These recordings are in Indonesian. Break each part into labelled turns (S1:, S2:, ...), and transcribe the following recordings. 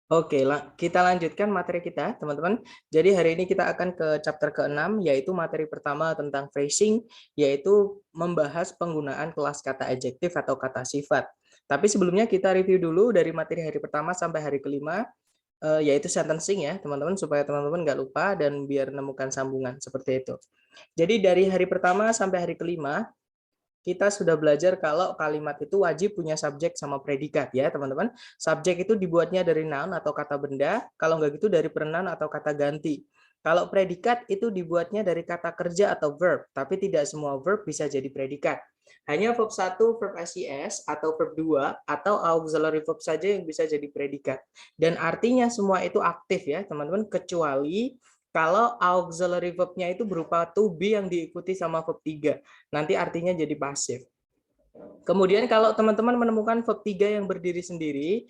S1: Oke, kita lanjutkan materi kita, teman-teman. Jadi hari ini kita akan ke chapter ke-6, yaitu materi pertama tentang phrasing, yaitu membahas penggunaan kelas kata adjektif atau kata sifat. Tapi sebelumnya kita review dulu dari materi hari pertama sampai hari kelima, yaitu sentencing ya, teman-teman, supaya teman-teman nggak lupa dan biar menemukan sambungan, seperti itu. Jadi dari hari pertama sampai hari kelima, kita sudah belajar kalau kalimat itu wajib punya subjek sama predikat ya teman-teman. Subjek itu dibuatnya dari noun atau kata benda, kalau nggak gitu dari pronoun atau kata ganti. Kalau predikat itu dibuatnya dari kata kerja atau verb, tapi tidak semua verb bisa jadi predikat. Hanya verb 1, verb SIS, atau verb 2, atau auxiliary verb saja yang bisa jadi predikat. Dan artinya semua itu aktif ya teman-teman, kecuali kalau auxiliary verb-nya itu berupa to be yang diikuti sama verb 3. Nanti artinya jadi pasif. Kemudian kalau teman-teman menemukan verb 3 yang berdiri sendiri,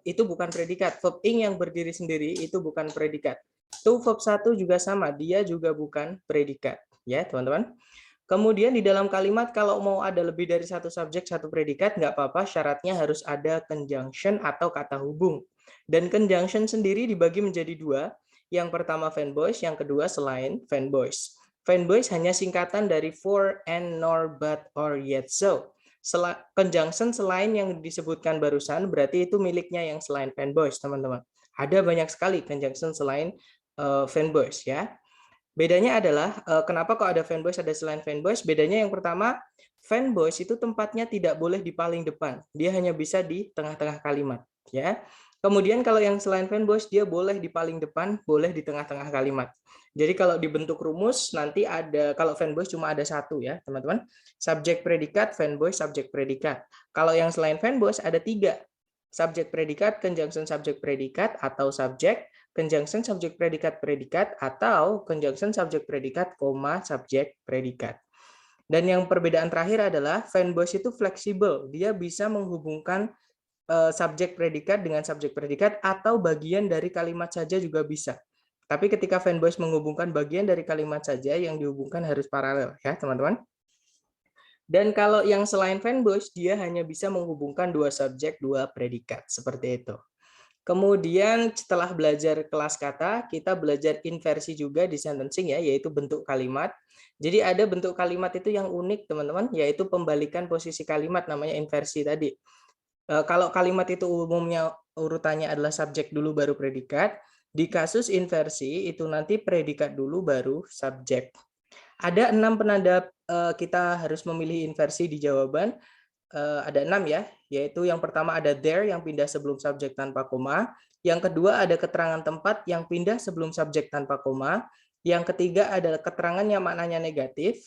S1: itu bukan predikat. Verb ing yang berdiri sendiri itu bukan predikat. To verb 1 juga sama, dia juga bukan predikat. Ya, teman-teman. Kemudian di dalam kalimat kalau mau ada lebih dari satu subjek, satu predikat, nggak apa-apa, syaratnya harus ada conjunction atau kata hubung. Dan conjunction sendiri dibagi menjadi dua. Yang pertama fanboys, yang kedua selain fanboys. Fanboys hanya singkatan dari for, and, nor, but, or, yet, so. Conjunction selain yang disebutkan barusan, berarti itu miliknya yang selain fanboys, teman-teman. Ada banyak sekali conjunction selain fanboys ya. Bedanya adalah kenapa kok ada fanboys ada selain fanboys? Bedanya yang pertama, fanboys itu tempatnya tidak boleh di paling depan. Dia hanya bisa di tengah-tengah kalimat, ya. Kemudian kalau yang selain fanboys dia boleh di paling depan, boleh di tengah-tengah kalimat. Jadi kalau dibentuk rumus nanti ada kalau fanboys cuma ada satu ya, teman-teman. Subjek predikat, fanboys, subjek predikat. Kalau yang selain fanboys ada tiga. Subjek predikat, conjunction subjek predikat atau subjek conjunction subjek predikat predikat atau conjunction subjek predikat koma subjek predikat. Dan yang perbedaan terakhir adalah fanboys itu fleksibel, dia bisa menghubungkan subjek predikat dengan subjek predikat atau bagian dari kalimat saja juga bisa. Tapi ketika fanboys menghubungkan bagian dari kalimat saja, yang dihubungkan harus paralel ya teman-teman. Dan kalau yang selain fanboys, dia hanya bisa menghubungkan dua subjek, dua predikat, seperti itu. Kemudian setelah belajar kelas kata, kita belajar inversi juga di sentencing ya, yaitu bentuk kalimat. Jadi ada bentuk kalimat itu yang unik teman-teman, yaitu pembalikan posisi kalimat namanya inversi tadi. Kalau kalimat itu umumnya urutannya adalah subjek dulu baru predikat, di kasus inversi itu nanti predikat dulu baru subjek. Ada 6 penanda kita harus memilih inversi di jawaban. Ada 6 ya, yaitu yang pertama ada there yang pindah sebelum subjek tanpa koma, yang kedua ada keterangan tempat yang pindah sebelum subjek tanpa koma, yang ketiga adalah keterangan yang maknanya negatif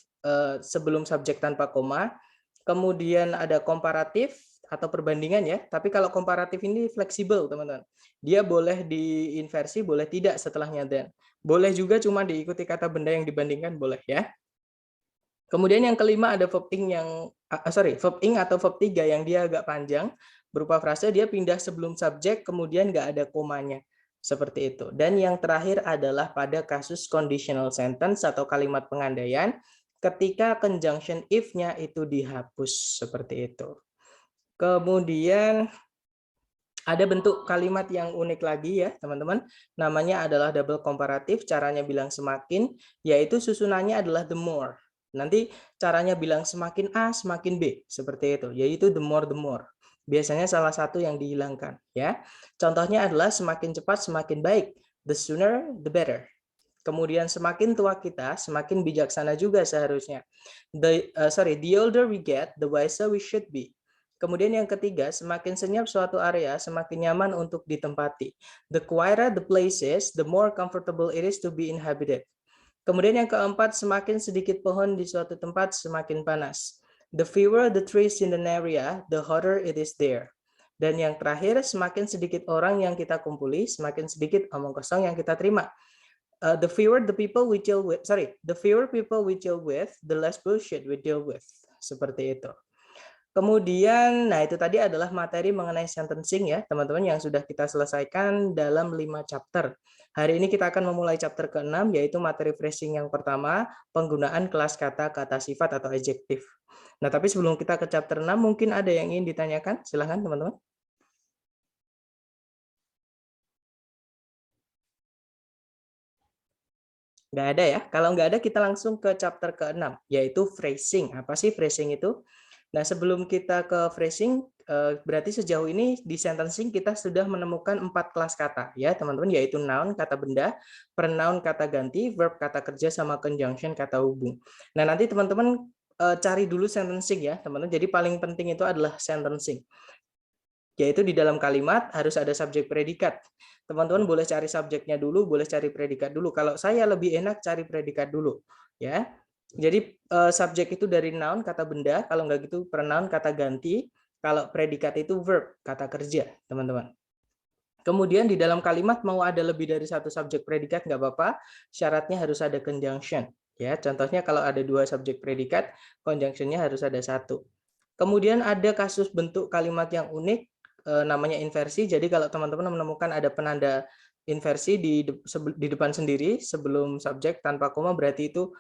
S1: sebelum subjek tanpa koma, kemudian ada komparatif atau perbandingan ya, tapi kalau komparatif ini fleksibel teman-teman, dia boleh diinversi, boleh tidak setelahnya then, boleh juga cuma diikuti kata benda yang dibandingkan, boleh ya. Kemudian yang kelima ada verb ing verb ing atau verb 3 yang dia agak panjang, berupa frase dia pindah sebelum subjek, kemudian nggak ada komanya. Seperti itu. Dan yang terakhir adalah pada kasus conditional sentence atau kalimat pengandaian, ketika conjunction if-nya itu dihapus. Seperti itu. Kemudian ada bentuk kalimat yang unik lagi ya, teman-teman. Namanya adalah double komparatif, caranya bilang semakin, yaitu susunannya adalah the more. Nanti caranya bilang semakin A, semakin B, seperti itu, yaitu the more, the more. Biasanya salah satu yang dihilangkan. Ya. Contohnya adalah semakin cepat, semakin baik. The sooner, the better. Kemudian semakin tua kita, semakin bijaksana juga seharusnya. The older we get, the wiser we should be. Kemudian yang ketiga, semakin senyap suatu area, semakin nyaman untuk ditempati. The quieter the place is, the more comfortable it is to be inhabited. Kemudian yang keempat, semakin sedikit pohon di suatu tempat, semakin panas. The fewer the trees in an area, the hotter it is there. Dan yang terakhir, semakin sedikit orang yang kita kumpuli, semakin sedikit omong kosong yang kita terima. The fewer people we deal with, the less bullshit we deal with. Seperti itu. Kemudian, nah itu tadi adalah materi mengenai sentencing ya, teman-teman yang sudah kita selesaikan dalam 5 chapter. Hari ini kita akan memulai chapter ke-6, yaitu materi phrasing yang pertama, penggunaan kelas kata, kata sifat, atau adjektif. Nah, tapi sebelum kita ke chapter 6, mungkin ada yang ingin ditanyakan? Silahkan, teman-teman. Nggak ada ya? Kalau nggak ada, kita langsung ke chapter ke-6, yaitu phrasing. Apa sih phrasing itu? Nah, sebelum kita ke phrasing, berarti sejauh ini di sentencing kita sudah menemukan 4 kelas kata, ya teman-teman, yaitu noun, kata benda, pronoun, kata ganti, verb, kata kerja, sama conjunction, kata hubung. Nah, nanti teman-teman cari dulu sentencing ya, teman-teman. Jadi paling penting itu adalah sentencing. Yaitu di dalam kalimat harus ada subjek predikat. Teman-teman boleh cari subjeknya dulu, boleh cari predikat dulu. Kalau saya lebih enak cari predikat dulu, ya. Jadi subjek itu dari noun, kata benda, kalau nggak gitu pronoun, kata ganti, kalau predikat itu verb, kata kerja, teman-teman. Kemudian di dalam kalimat mau ada lebih dari satu subjek predikat nggak apa-apa, syaratnya harus ada conjunction. Ya, contohnya kalau ada 2 subjek predikat, conjunction-nya harus ada 1. Kemudian ada kasus bentuk kalimat yang unik, namanya inversi. Jadi kalau teman-teman menemukan ada penanda inversi di depan sendiri sebelum subjek tanpa koma, berarti itu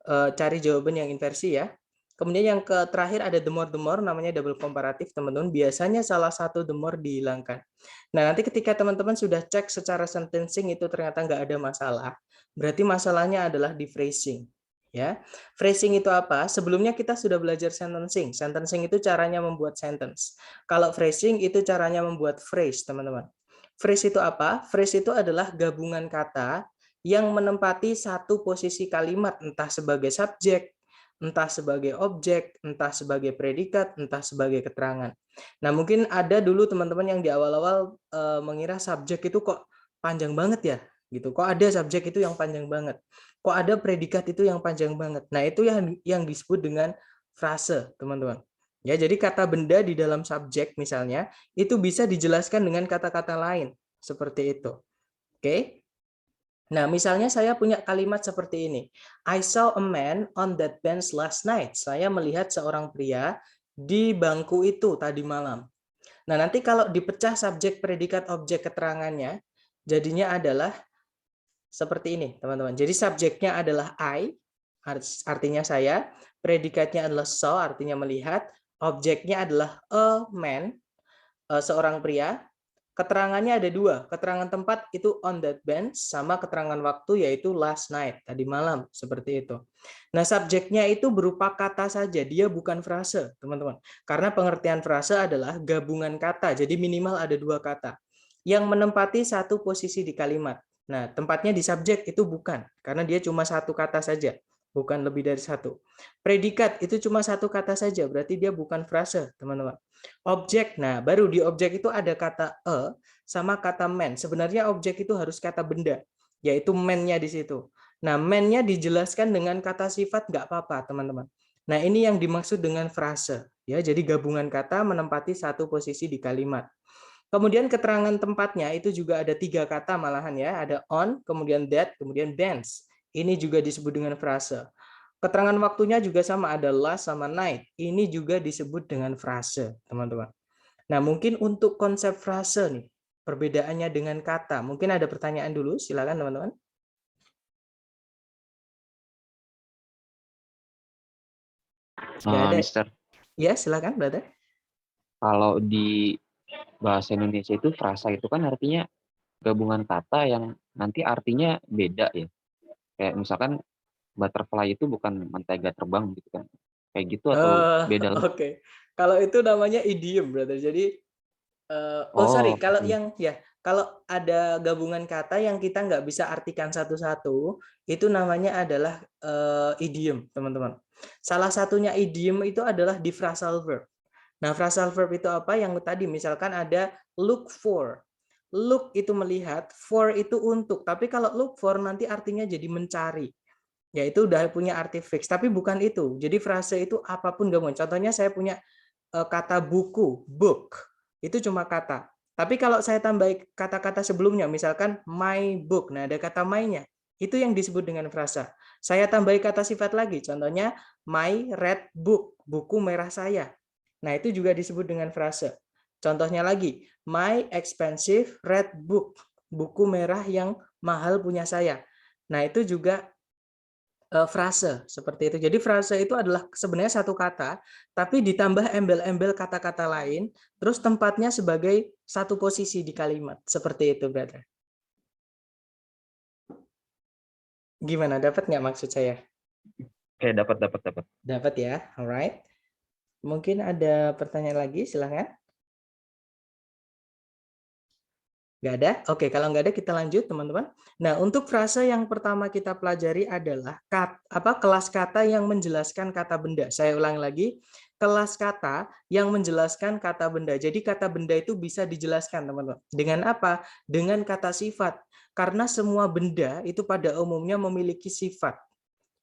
S1: cari jawaban yang inversi ya. Kemudian yang terakhir ada the more, namanya double komparatif, teman-teman. Biasanya salah satu the more dihilangkan. Nah, nanti ketika teman-teman sudah cek secara sentencing itu ternyata nggak ada masalah, berarti masalahnya adalah di phrasing. Ya, phrasing itu apa? Sebelumnya kita sudah belajar sentencing. Sentencing itu caranya membuat sentence. Kalau phrasing itu caranya membuat phrase, teman-teman. Phrase itu apa? Phrase itu adalah gabungan kata yang menempati satu posisi kalimat, entah sebagai subjek, entah sebagai objek, entah sebagai predikat, entah sebagai keterangan. Nah, mungkin ada dulu teman-teman yang di awal-awal mengira subjek itu kok panjang banget ya, gitu. Kok ada subjek itu yang panjang banget? Kok ada predikat itu yang panjang banget? Nah, itu yang disebut dengan frase, teman-teman. Ya, jadi kata benda di dalam subjek misalnya itu bisa dijelaskan dengan kata-kata lain, seperti itu. Oke? Nah, misalnya saya punya kalimat seperti ini. I saw a man on that bench last night. Saya melihat seorang pria di bangku itu tadi malam. Nah, nanti kalau dipecah subjek, predikat, objek, keterangannya, jadinya adalah seperti ini, teman-teman. Jadi subjeknya adalah I, artinya saya. Predikatnya adalah saw, artinya melihat. Objeknya adalah a man, seorang pria. Keterangannya ada 2. Keterangan tempat itu on that bench, sama keterangan waktu yaitu last night, tadi malam, seperti itu. Nah, subjeknya itu berupa kata saja, dia bukan frase, teman-teman. Karena pengertian frase adalah gabungan kata, jadi minimal ada 2 kata yang menempati satu posisi di kalimat. Nah, tempatnya di subjek itu bukan, karena dia cuma satu kata saja, bukan lebih dari satu. Predikat itu cuma satu kata saja, berarti dia bukan frase, teman-teman. Objek, nah baru di objek itu ada kata sama kata man. Sebenarnya objek itu harus kata benda, yaitu man-nya di situ. Nah, man-nya dijelaskan dengan kata sifat nggak apa-apa, teman-teman. Nah, ini yang dimaksud dengan frase. Ya, jadi gabungan kata menempati satu posisi di kalimat. Kemudian keterangan tempatnya itu juga ada 3 kata malahan ya. Ada on, kemudian that, kemudian bench. Ini juga disebut dengan frase. Keterangan waktunya juga sama, ada last sama night. Ini juga disebut dengan frase, teman-teman. Nah, mungkin untuk konsep frase nih, perbedaannya dengan kata. Mungkin ada pertanyaan dulu, silakan teman-teman. Nggak ada.
S2: Mister,
S1: Ya, silakan, brother.
S2: kalau di bahasa Indonesia itu frasa itu kan artinya gabungan kata yang nanti artinya beda ya. Kayak misalkan butterfly itu bukan mentega terbang gitu kan. Kayak gitu atau beda lagi?
S1: Oke. Kalau itu namanya idiom, brother. Jadi sorry,
S2: Oh,
S1: kalau yang ya kalau ada gabungan kata yang kita nggak bisa artikan satu-satu, itu namanya adalah idiom, teman-teman. Salah satunya idiom itu adalah di phrasal verb. Nah, phrasal verb itu apa? Yang tadi misalkan ada look for. Look itu melihat, for itu untuk. Tapi kalau look for nanti artinya jadi mencari. Ya itu udah punya arti fix, tapi bukan itu. Jadi frase itu apapun gabungan. Contohnya saya punya kata buku, book. Itu cuma kata. Tapi kalau saya tambah kata-kata sebelumnya, misalkan my book, nah ada kata my-nya, itu yang disebut dengan frasa. Saya tambah kata sifat lagi, contohnya my red book, buku merah saya. Nah itu juga disebut dengan frase. Contohnya lagi, my expensive red book, buku merah yang mahal punya saya. Nah itu juga frase seperti itu. Jadi frase itu adalah sebenarnya satu kata, tapi ditambah embel-embel kata-kata lain, terus tempatnya sebagai satu posisi di kalimat. Seperti itu, brother. Gimana, dapat nggak maksud saya?
S2: Oke, dapat.
S1: Dapat ya, alright. Mungkin ada pertanyaan lagi, silahkan. Nggak ada? Oke, kalau nggak ada kita lanjut teman-teman. Nah, untuk frase yang pertama kita pelajari adalah kelas kata yang menjelaskan kata benda. Saya ulang lagi, kelas kata yang menjelaskan kata benda. Jadi kata benda itu bisa dijelaskan teman-teman. Dengan apa? Dengan kata sifat. Karena semua benda itu pada umumnya memiliki sifat.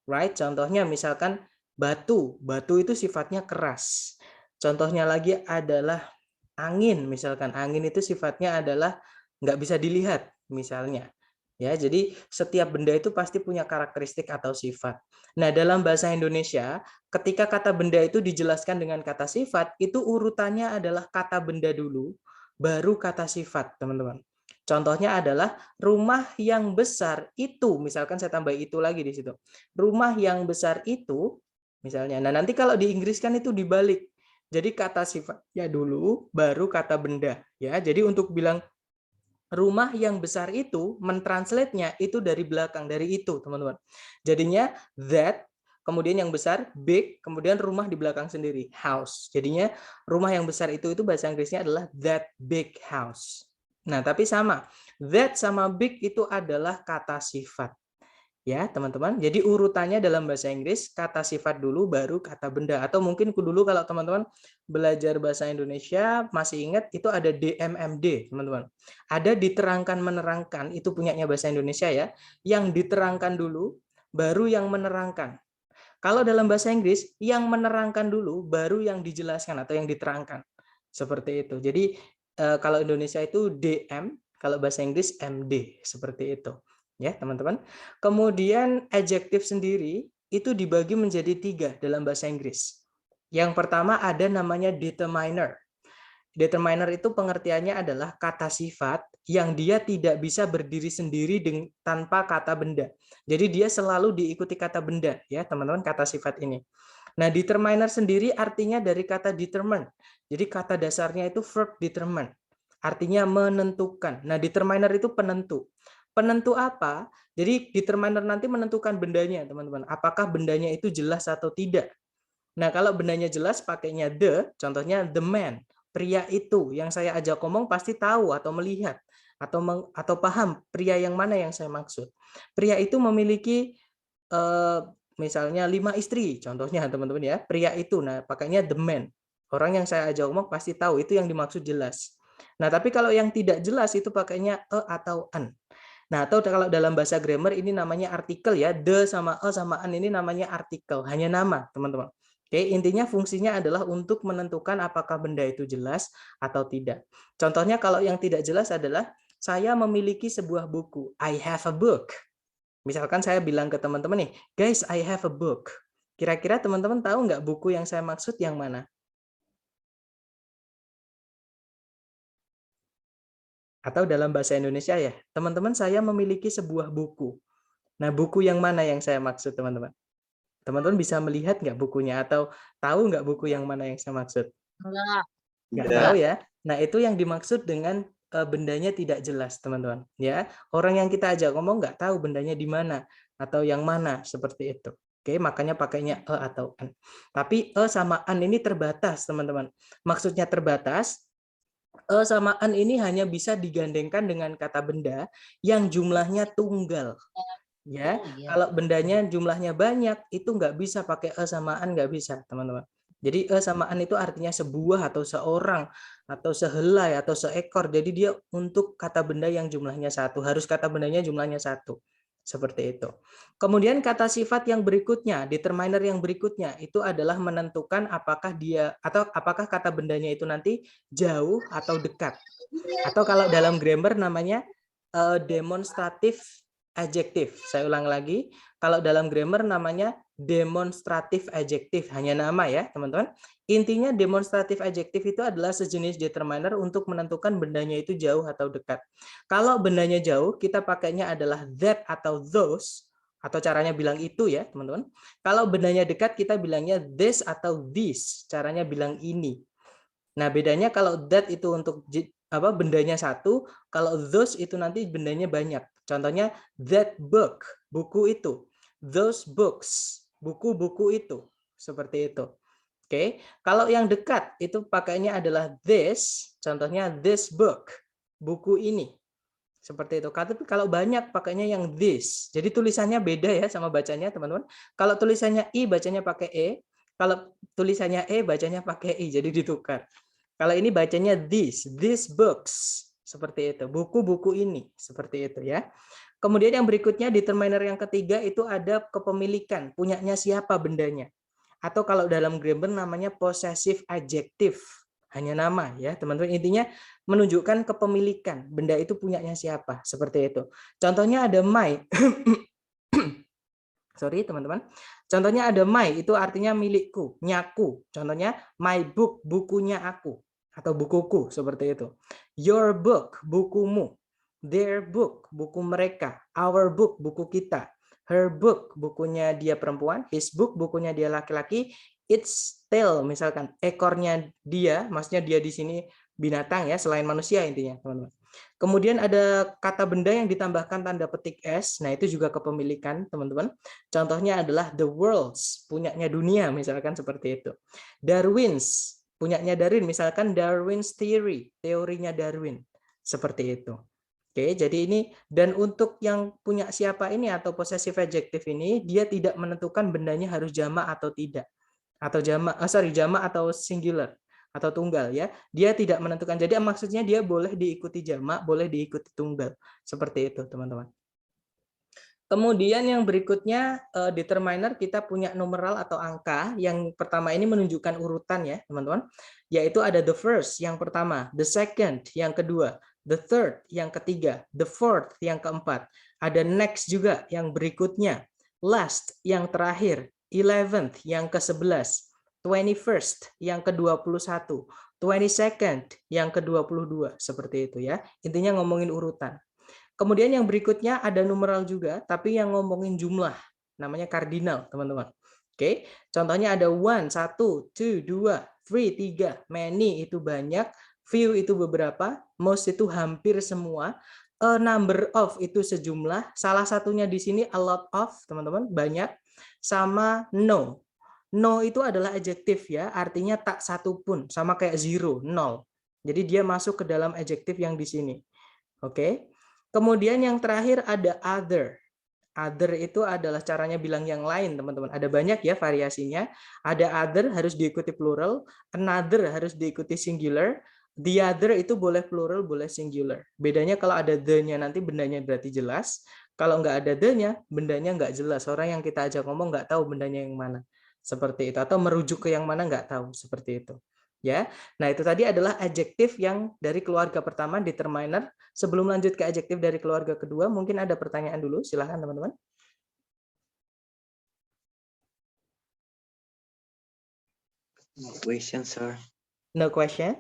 S1: Right? Contohnya misalkan batu. Batu itu sifatnya keras. Contohnya lagi adalah angin. Misalkan angin itu sifatnya adalah nggak bisa dilihat misalnya. Ya, jadi setiap benda itu pasti punya karakteristik atau sifat. Nah, dalam bahasa Indonesia, ketika kata benda itu dijelaskan dengan kata sifat, itu urutannya adalah kata benda dulu, baru kata sifat, teman-teman. Contohnya adalah rumah yang besar itu, misalkan saya tambah itu lagi di situ. Rumah yang besar itu, misalnya. Nah, nanti kalau di Inggris kan itu dibalik. Jadi kata sifatnya dulu, baru kata benda. Ya, jadi untuk bilang rumah yang besar itu mentranslate-nya itu dari belakang, dari itu, teman-teman. Jadinya that, kemudian yang besar big, kemudian rumah di belakang sendiri, house. Jadinya rumah yang besar itu bahasa Inggrisnya adalah that big house. Nah, tapi sama. That sama big itu adalah kata sifat. Ya, teman-teman. Jadi urutannya dalam bahasa Inggris, kata sifat dulu, baru kata benda. Atau mungkin dulu kalau teman-teman belajar bahasa Indonesia, masih ingat itu ada DMMD, teman-teman. Ada diterangkan menerangkan, itu punyanya bahasa Indonesia ya. Yang diterangkan dulu, baru yang menerangkan. Kalau dalam bahasa Inggris, yang menerangkan dulu, baru yang dijelaskan atau yang diterangkan. Seperti itu. Jadi kalau Indonesia itu DM, kalau bahasa Inggris MD, seperti itu. Ya, teman-teman. Kemudian adjektif sendiri itu dibagi menjadi 3 dalam bahasa Inggris. Yang pertama ada namanya determiner. Determiner itu pengertiannya adalah kata sifat yang dia tidak bisa berdiri sendiri tanpa kata benda. Jadi dia selalu diikuti kata benda, ya teman-teman, kata sifat ini. Nah, determiner sendiri artinya dari kata determine. Jadi kata dasarnya itu verb determine. Artinya menentukan. Nah, determiner itu penentu. Penentu apa? Jadi determiner nanti menentukan bendanya, teman-teman. Apakah bendanya itu jelas atau tidak? Nah, kalau bendanya jelas pakainya the, contohnya the man, pria itu. Yang saya ajak ngomong pasti tahu atau melihat atau paham pria yang mana yang saya maksud. Pria itu memiliki misalnya 5 istri, contohnya teman-teman ya. Pria itu, nah pakainya the man. Orang yang saya ajak ngomong pasti tahu itu yang dimaksud jelas. Nah, tapi kalau yang tidak jelas itu pakainya a atau an. Nah, atau kalau dalam bahasa grammar ini namanya artikel ya, the sama a sama an ini namanya artikel, hanya nama, teman-teman. Oke, intinya fungsinya adalah untuk menentukan apakah benda itu jelas atau tidak. Contohnya kalau yang tidak jelas adalah saya memiliki sebuah buku. I have a book. Misalkan saya bilang ke teman-teman nih, guys, I have a book. Kira-kira teman-teman tahu nggak buku yang saya maksud yang mana? Atau dalam bahasa Indonesia ya, teman-teman saya memiliki sebuah buku. Nah, buku yang mana yang saya maksud, teman-teman? Teman-teman bisa melihat nggak bukunya atau tahu nggak buku yang mana yang saya maksud? Nggak tahu ya. Nah, itu yang dimaksud dengan bendanya tidak jelas, teman-teman. Ya, orang yang kita ajak ngomong nggak tahu bendanya di mana atau yang mana seperti itu. Oke, makanya pakainya atau an. Tapi sama an ini terbatas, teman-teman. Maksudnya terbatas, sama an ini hanya bisa digandengkan dengan kata benda yang jumlahnya tunggal. Ya, kalau bendanya jumlahnya banyak itu nggak bisa pakai samaan, nggak bisa, teman-teman. Jadi samaan itu artinya sebuah atau seorang atau sehelai atau seekor. Jadi dia untuk kata benda yang jumlahnya satu, harus kata bendanya jumlahnya satu. Seperti itu. Kemudian kata sifat yang berikutnya, determiner yang berikutnya itu adalah menentukan apakah dia atau apakah kata bendanya itu nanti jauh atau dekat. Atau kalau dalam grammar namanya demonstratif adjektif. Saya ulang lagi, kalau dalam grammar namanya demonstratif adjektif, hanya nama ya, teman-teman. Intinya demonstratif adjektif itu adalah sejenis determiner untuk menentukan bendanya itu jauh atau dekat. Kalau bendanya jauh, kita pakainya adalah that atau those, atau caranya bilang itu ya, teman-teman. Kalau bendanya dekat, kita bilangnya this atau this, caranya bilang ini. Nah, bedanya kalau that itu untuk bendanya satu, kalau those itu nanti bendanya banyak. Contohnya that book, buku itu. Those books, buku-buku itu. Seperti itu. Oke, kalau yang dekat itu pakainya adalah this, contohnya this book, buku ini. Seperti itu. Tapi kalau banyak pakainya yang this. Jadi tulisannya beda ya sama bacanya, teman-teman. Kalau tulisannya I bacanya pakai E, kalau tulisannya E bacanya pakai I, jadi ditukar. Kalau ini bacanya these books. Seperti itu. Buku-buku ini, seperti itu ya. Kemudian yang berikutnya determiner yang ketiga itu ada kepemilikan, punyanya siapa bendanya. Atau kalau dalam grammar namanya possessive adjective, hanya nama ya teman-teman. Intinya menunjukkan kepemilikan, benda itu punyanya siapa, seperti itu. Contohnya ada my. Sorry teman-teman. Contohnya ada my, itu artinya milikku, nyaku. Contohnya my book, bukunya aku atau bukuku, seperti itu. Your book, bukumu. Their book, buku mereka. Our book, buku kita. Her book, bukunya dia perempuan. His book, bukunya dia laki-laki. Its tail, misalkan ekornya dia, maksudnya dia di sini binatang ya, selain manusia intinya, teman-teman. Kemudian ada kata benda yang ditambahkan tanda petik S. Nah, itu juga kepemilikan, teman-teman. Contohnya adalah the world's, punyanya dunia, misalkan seperti itu. Darwin's, punyanya Darwin, misalkan Darwin's theory, teorinya Darwin. Seperti itu. Oke, jadi ini, dan untuk yang punya siapa ini atau possessive adjective ini, dia tidak menentukan bendanya harus jamak atau tidak. Atau jamak, jamak atau singular atau tunggal ya. Dia tidak menentukan. Jadi maksudnya dia boleh diikuti jamak, boleh diikuti tunggal. Seperti itu, teman-teman. Kemudian yang berikutnya determiner, kita punya numeral atau angka. Yang pertama ini menunjukkan urutan ya, teman-teman. Yaitu ada the first yang pertama, the second yang kedua, the third yang ketiga, the fourth yang keempat. Ada next juga yang berikutnya, last yang terakhir, 11th yang ke-11, 21st yang ke-21, 22nd yang ke-22, seperti itu ya. Intinya ngomongin urutan. Kemudian yang berikutnya ada numeral juga, tapi yang ngomongin jumlah, namanya kardinal, teman-teman. Oke, contohnya ada one, satu, two, dua, three, tiga, many itu banyak, few itu beberapa, most itu hampir semua, a number of itu sejumlah, salah satunya di sini a lot of, teman-teman, banyak, sama no. No itu adalah adjektif ya, artinya tak satu pun, sama kayak zero, nol. Jadi dia masuk ke dalam adjektif yang di sini. Oke. Kemudian yang terakhir ada other. Other itu adalah caranya bilang yang lain, teman-teman. Ada banyak ya variasinya. Ada other harus diikuti plural, another harus diikuti singular, the other itu boleh plural, boleh singular. Bedanya kalau ada the-nya nanti bendanya berarti jelas. Kalau nggak ada the-nya, bendanya nggak jelas. Orang yang kita ajak ngomong nggak tahu bendanya yang mana. Seperti itu. Atau merujuk ke yang mana nggak tahu. Seperti itu. Ya, nah itu tadi adalah adjektif yang dari keluarga pertama, determiner. Sebelum lanjut ke adjektif dari keluarga kedua, mungkin ada pertanyaan dulu, silahkan teman-teman.
S3: No question, sir.
S1: No question?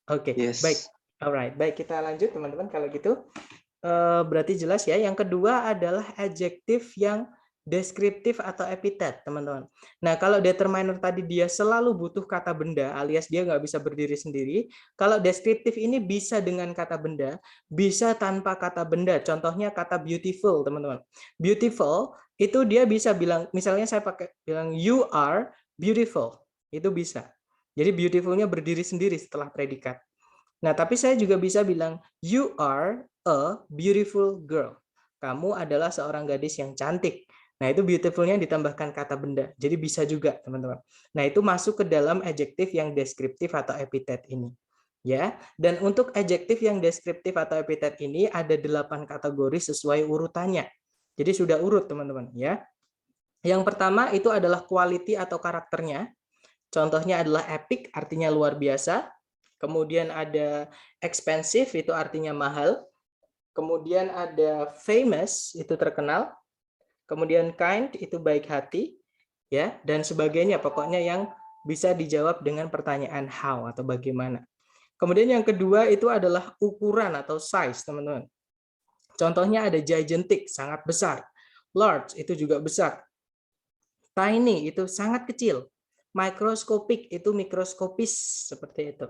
S1: Oke,
S3: Yes.
S1: baik. Alright, baik kita lanjut teman-teman kalau gitu. Berarti jelas ya. Yang kedua adalah adjektif yang deskriptif atau epitet, teman-teman. Nah, kalau determiner tadi dia selalu butuh kata benda, alias dia nggak bisa berdiri sendiri. Kalau deskriptif ini bisa dengan kata benda, bisa tanpa kata benda. Contohnya kata beautiful, teman-teman. Beautiful itu dia bisa bilang, misalnya saya pakai bilang you are beautiful, itu bisa. Jadi beautiful-nya berdiri sendiri setelah predikat. Nah, tapi saya juga bisa bilang, you are a beautiful girl. Kamu adalah seorang gadis yang cantik. Nah, itu beautiful-nya ditambahkan kata benda. Jadi bisa juga, teman-teman. Nah, itu masuk ke dalam adjektif yang deskriptif atau epitet ini. Ya, dan untuk adjektif yang deskriptif atau epitet ini ada 8 kategori sesuai urutannya. Jadi sudah urut, teman-teman, ya. Yang pertama itu adalah quality atau karakternya. Contohnya adalah epic, artinya luar biasa. Kemudian ada expensive, itu artinya mahal. Kemudian ada famous, itu terkenal. Kemudian kind, itu baik hati. Ya, dan sebagainya. Pokoknya yang bisa dijawab dengan pertanyaan how atau bagaimana. Kemudian yang kedua itu adalah ukuran atau size, teman-teman. Contohnya ada gigantic, sangat besar. Large, itu juga besar. Tiny, itu sangat kecil. Microscopic, itu mikroskopis, seperti itu.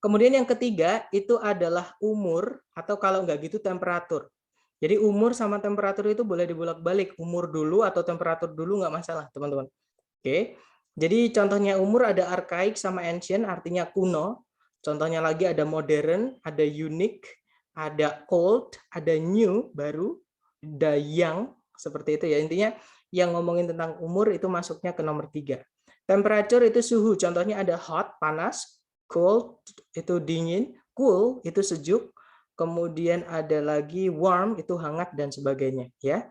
S1: Kemudian yang ketiga itu adalah umur, atau kalau nggak gitu temperatur. Jadi umur sama temperatur itu boleh dibolak-balik, umur dulu atau temperatur dulu nggak masalah, teman-teman. Oke, jadi contohnya umur ada archaic sama ancient, artinya kuno. Contohnya lagi ada modern, ada unique, ada old, ada new, baru, ada young, seperti itu ya. Intinya yang ngomongin tentang umur itu masuknya ke nomor 3. Temperature itu suhu, contohnya ada hot, panas, cold, itu dingin, cool, itu sejuk, kemudian ada lagi warm, itu hangat, dan sebagainya. Ya.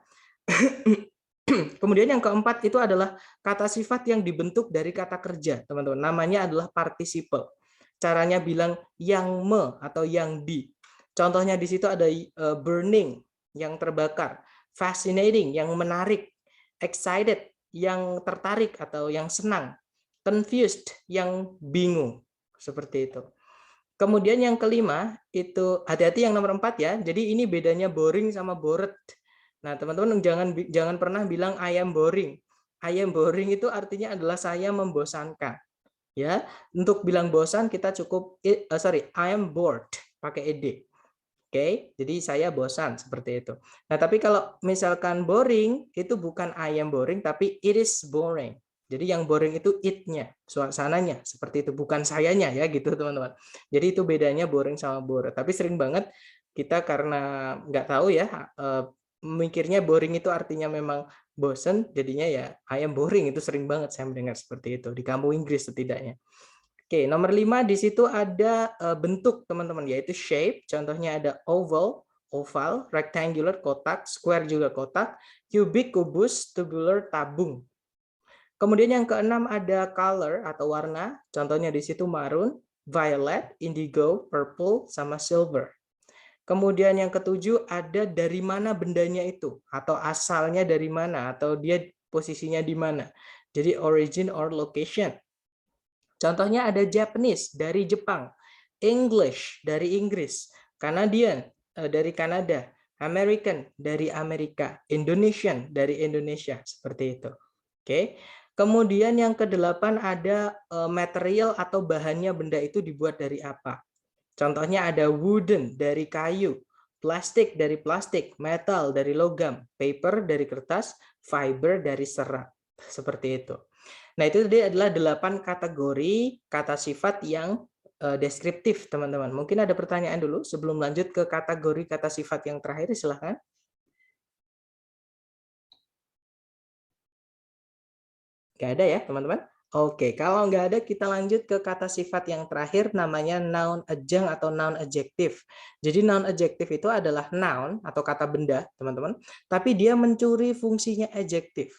S1: Kemudian yang keempat itu adalah kata sifat yang dibentuk dari kata kerja, teman-teman. Namanya adalah participle. Caranya bilang yang atau yang di. Contohnya di situ ada burning, yang terbakar, fascinating, yang menarik, excited, yang tertarik atau yang senang, confused, yang bingung. Seperti itu. Kemudian yang kelima, itu hati-hati yang nomor 4 ya. Jadi ini bedanya boring sama bored. Nah, teman-teman jangan pernah bilang I am boring. I am boring itu artinya adalah saya membosankan. Ya, untuk bilang bosan kita cukup I am bored pakai ed. Oke, jadi saya bosan seperti itu. Nah, tapi kalau misalkan boring itu bukan I am boring tapi it is boring. Jadi yang boring itu it-nya, suasananya seperti itu, bukan sayanya ya gitu teman-teman. Jadi itu bedanya boring sama bored. Tapi sering banget kita karena nggak tahu ya mikirnya boring itu artinya memang bosen, jadinya ya I am boring, itu sering banget saya mendengar seperti itu di kampung Inggris setidaknya. Oke, nomor 5 di situ ada bentuk teman-teman, yaitu shape. Contohnya ada oval, oval, rectangular, kotak, square juga kotak, cubic, kubus, tubular, tabung. Kemudian yang keenam ada color atau warna. Contohnya di situ maroon, violet, indigo, purple, sama silver. Kemudian yang ketujuh ada dari mana bendanya itu, atau asalnya dari mana, atau dia posisinya di mana. Jadi origin or location. Contohnya ada Japanese dari Jepang, English dari Inggris, Canadian dari Kanada, American dari Amerika, Indonesian dari Indonesia, seperti itu. Oke. Kemudian yang kedelapan ada material atau bahannya benda itu dibuat dari apa. Contohnya ada wooden dari kayu, plastik dari plastik, metal dari logam, paper dari kertas, fiber dari serat. Seperti itu. Nah, itu tadi adalah 8 kategori kata sifat yang deskriptif, teman-teman. Mungkin ada pertanyaan dulu sebelum lanjut ke kategori kata sifat yang terakhir, silahkan. Nggak ada ya, teman-teman? Oke, kalau nggak ada, kita lanjut ke kata sifat yang terakhir, namanya noun adjunct atau noun adjektif. Jadi noun adjektif itu adalah noun atau kata benda, teman-teman, tapi dia mencuri fungsinya adjektif.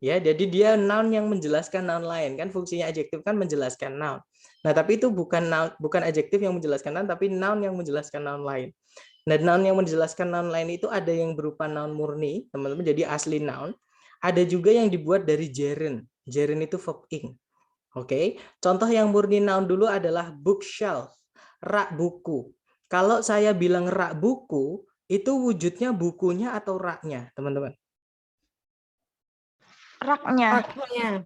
S1: Ya, jadi dia noun yang menjelaskan noun lain, kan fungsinya adjektif kan menjelaskan noun. Nah, tapi itu bukan adjektif yang menjelaskan noun, tapi noun yang menjelaskan noun lain. Nah, noun yang menjelaskan noun lain itu ada yang berupa noun murni, teman-teman, jadi asli noun. Ada juga yang dibuat dari gerund. Gerund itu verb ing. Oke, contoh yang murni noun dulu adalah bookshelf, rak buku. Kalau saya bilang rak buku, itu wujudnya bukunya atau raknya, teman-teman?
S4: Raknya.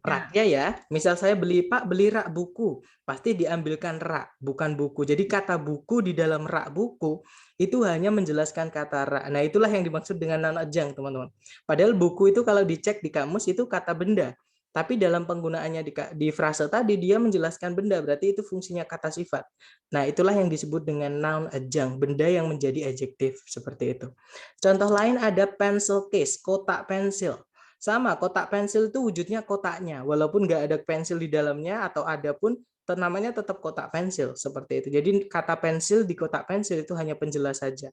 S1: Raknya ya. Misal saya beli rak buku, pasti diambilkan rak, bukan buku. Jadi kata buku di dalam rak buku itu hanya menjelaskan kata rak. Nah, itulah yang dimaksud dengan noun adjunct, teman-teman. Padahal buku itu kalau dicek di kamus itu kata benda. Tapi dalam penggunaannya di frase tadi dia menjelaskan benda, berarti itu fungsinya kata sifat. Nah, itulah yang disebut dengan noun adjunct, benda yang menjadi adjektif, seperti itu. Contoh lain ada pencil case, kotak pensil. Sama, kotak pensil itu wujudnya kotaknya, walaupun nggak ada pensil di dalamnya atau ada pun namanya tetap kotak pensil, seperti itu. Jadi kata pensil di kotak pensil itu hanya penjelas saja.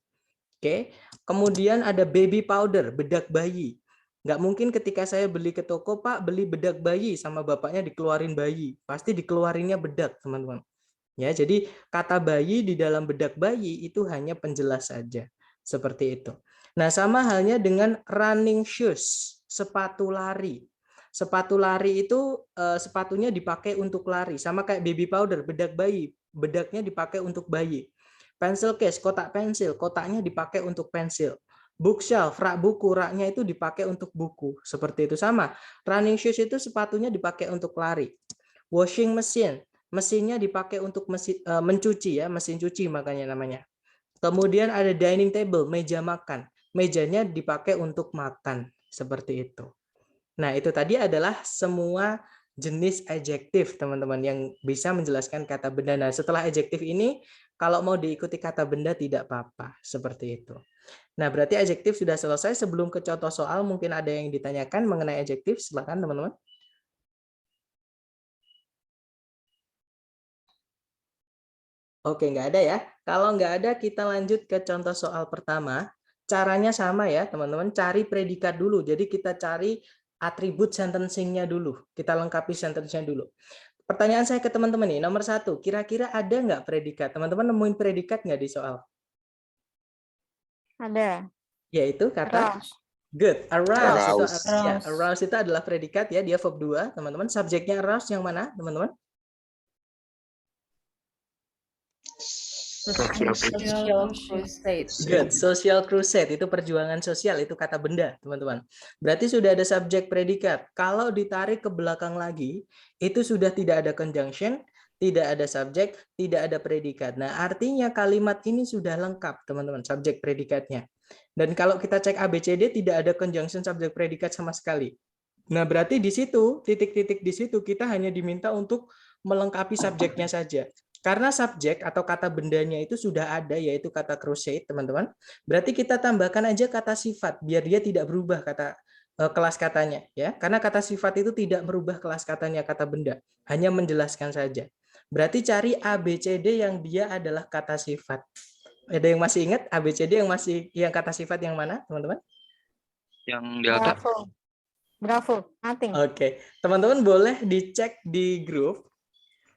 S1: Oke. Kemudian ada baby powder, bedak bayi. Nggak mungkin ketika saya beli ke toko, Pak, beli bedak bayi, sama bapaknya dikeluarin bayi. Pasti dikeluarinnya bedak, teman-teman. Ya, jadi kata bayi di dalam bedak bayi itu hanya penjelas saja. Seperti itu. Nah, sama halnya dengan running shoes, sepatu lari. Sepatu lari itu sepatunya dipakai untuk lari, sama kayak baby powder, bedak bayi, bedaknya dipakai untuk bayi. Pencil case, kotak pensil, kotaknya dipakai untuk pensil. Bookshelf, rak buku, raknya itu dipakai untuk buku. Seperti itu sama. Running shoes itu sepatunya dipakai untuk lari. Washing machine, Mesinnya dipakai untuk mencuci ya, mesin cuci makanya namanya. Kemudian ada dining table, meja makan. Mejanya dipakai untuk makan, seperti itu. Nah, itu tadi adalah semua jenis adjektif, teman-teman, yang bisa menjelaskan kata benda. Nah, setelah adjektif ini, kalau mau diikuti kata benda tidak apa-apa, seperti itu. Nah, berarti adjektif sudah selesai. Sebelum ke contoh soal, mungkin ada yang ditanyakan mengenai adjektif. Silakan, teman-teman. Oke, nggak ada ya. Kalau nggak ada, kita lanjut ke contoh soal pertama. Caranya sama ya, teman-teman. Cari predikat dulu. Jadi kita cari atribut sentencing-nya dulu. Kita lengkapi sentence-nya dulu. Pertanyaan saya ke teman-teman nih, nomor 1. Kira-kira ada nggak predikat? Teman-teman nemuin predikat nggak di soal?
S4: Ada.
S1: Yaitu kata
S4: Arouse.
S1: good. Arouse. Itu,
S2: Arouse.
S1: ya, arouse itu adalah predikat ya, dia verb 2, teman-teman. Subjeknya arouse yang mana, teman-teman?
S5: Social crusade.
S1: Good. Social crusade itu perjuangan sosial, itu kata benda, teman-teman. Berarti sudah ada subjek predikat. Kalau ditarik ke belakang lagi, itu sudah tidak ada conjunction, tidak ada subjek, tidak ada predikat. Nah, artinya kalimat ini sudah lengkap, teman-teman, subjek predikatnya. Dan kalau kita cek ABCD tidak ada conjunction subjek predikat sama sekali. Nah, berarti di situ, titik-titik di situ kita hanya diminta untuk melengkapi subjeknya saja. Karena subjek atau kata bendanya itu sudah ada, yaitu kata crusade, teman-teman. Berarti kita tambahkan aja kata sifat, biar dia tidak berubah kelas katanya, ya. Karena kata sifat itu tidak merubah kelas katanya kata benda, hanya menjelaskan saja. Berarti cari ABCD yang dia adalah kata sifat. Ada yang masih ingat ABCD yang kata sifat yang mana, teman-teman?
S2: Yang delta.
S4: Bravo. Nothing.
S1: Oke, teman-teman boleh dicek di grup.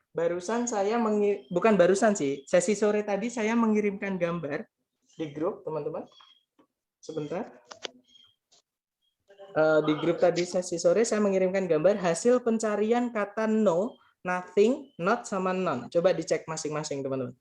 S1: Barusan saya bukan barusan sih, sesi sore tadi saya mengirimkan gambar di grup, teman-teman. Sebentar. Di grup tadi sesi sore saya mengirimkan gambar hasil pencarian kata no, nothing, not, sama none. Coba dicek masing-masing, teman-teman.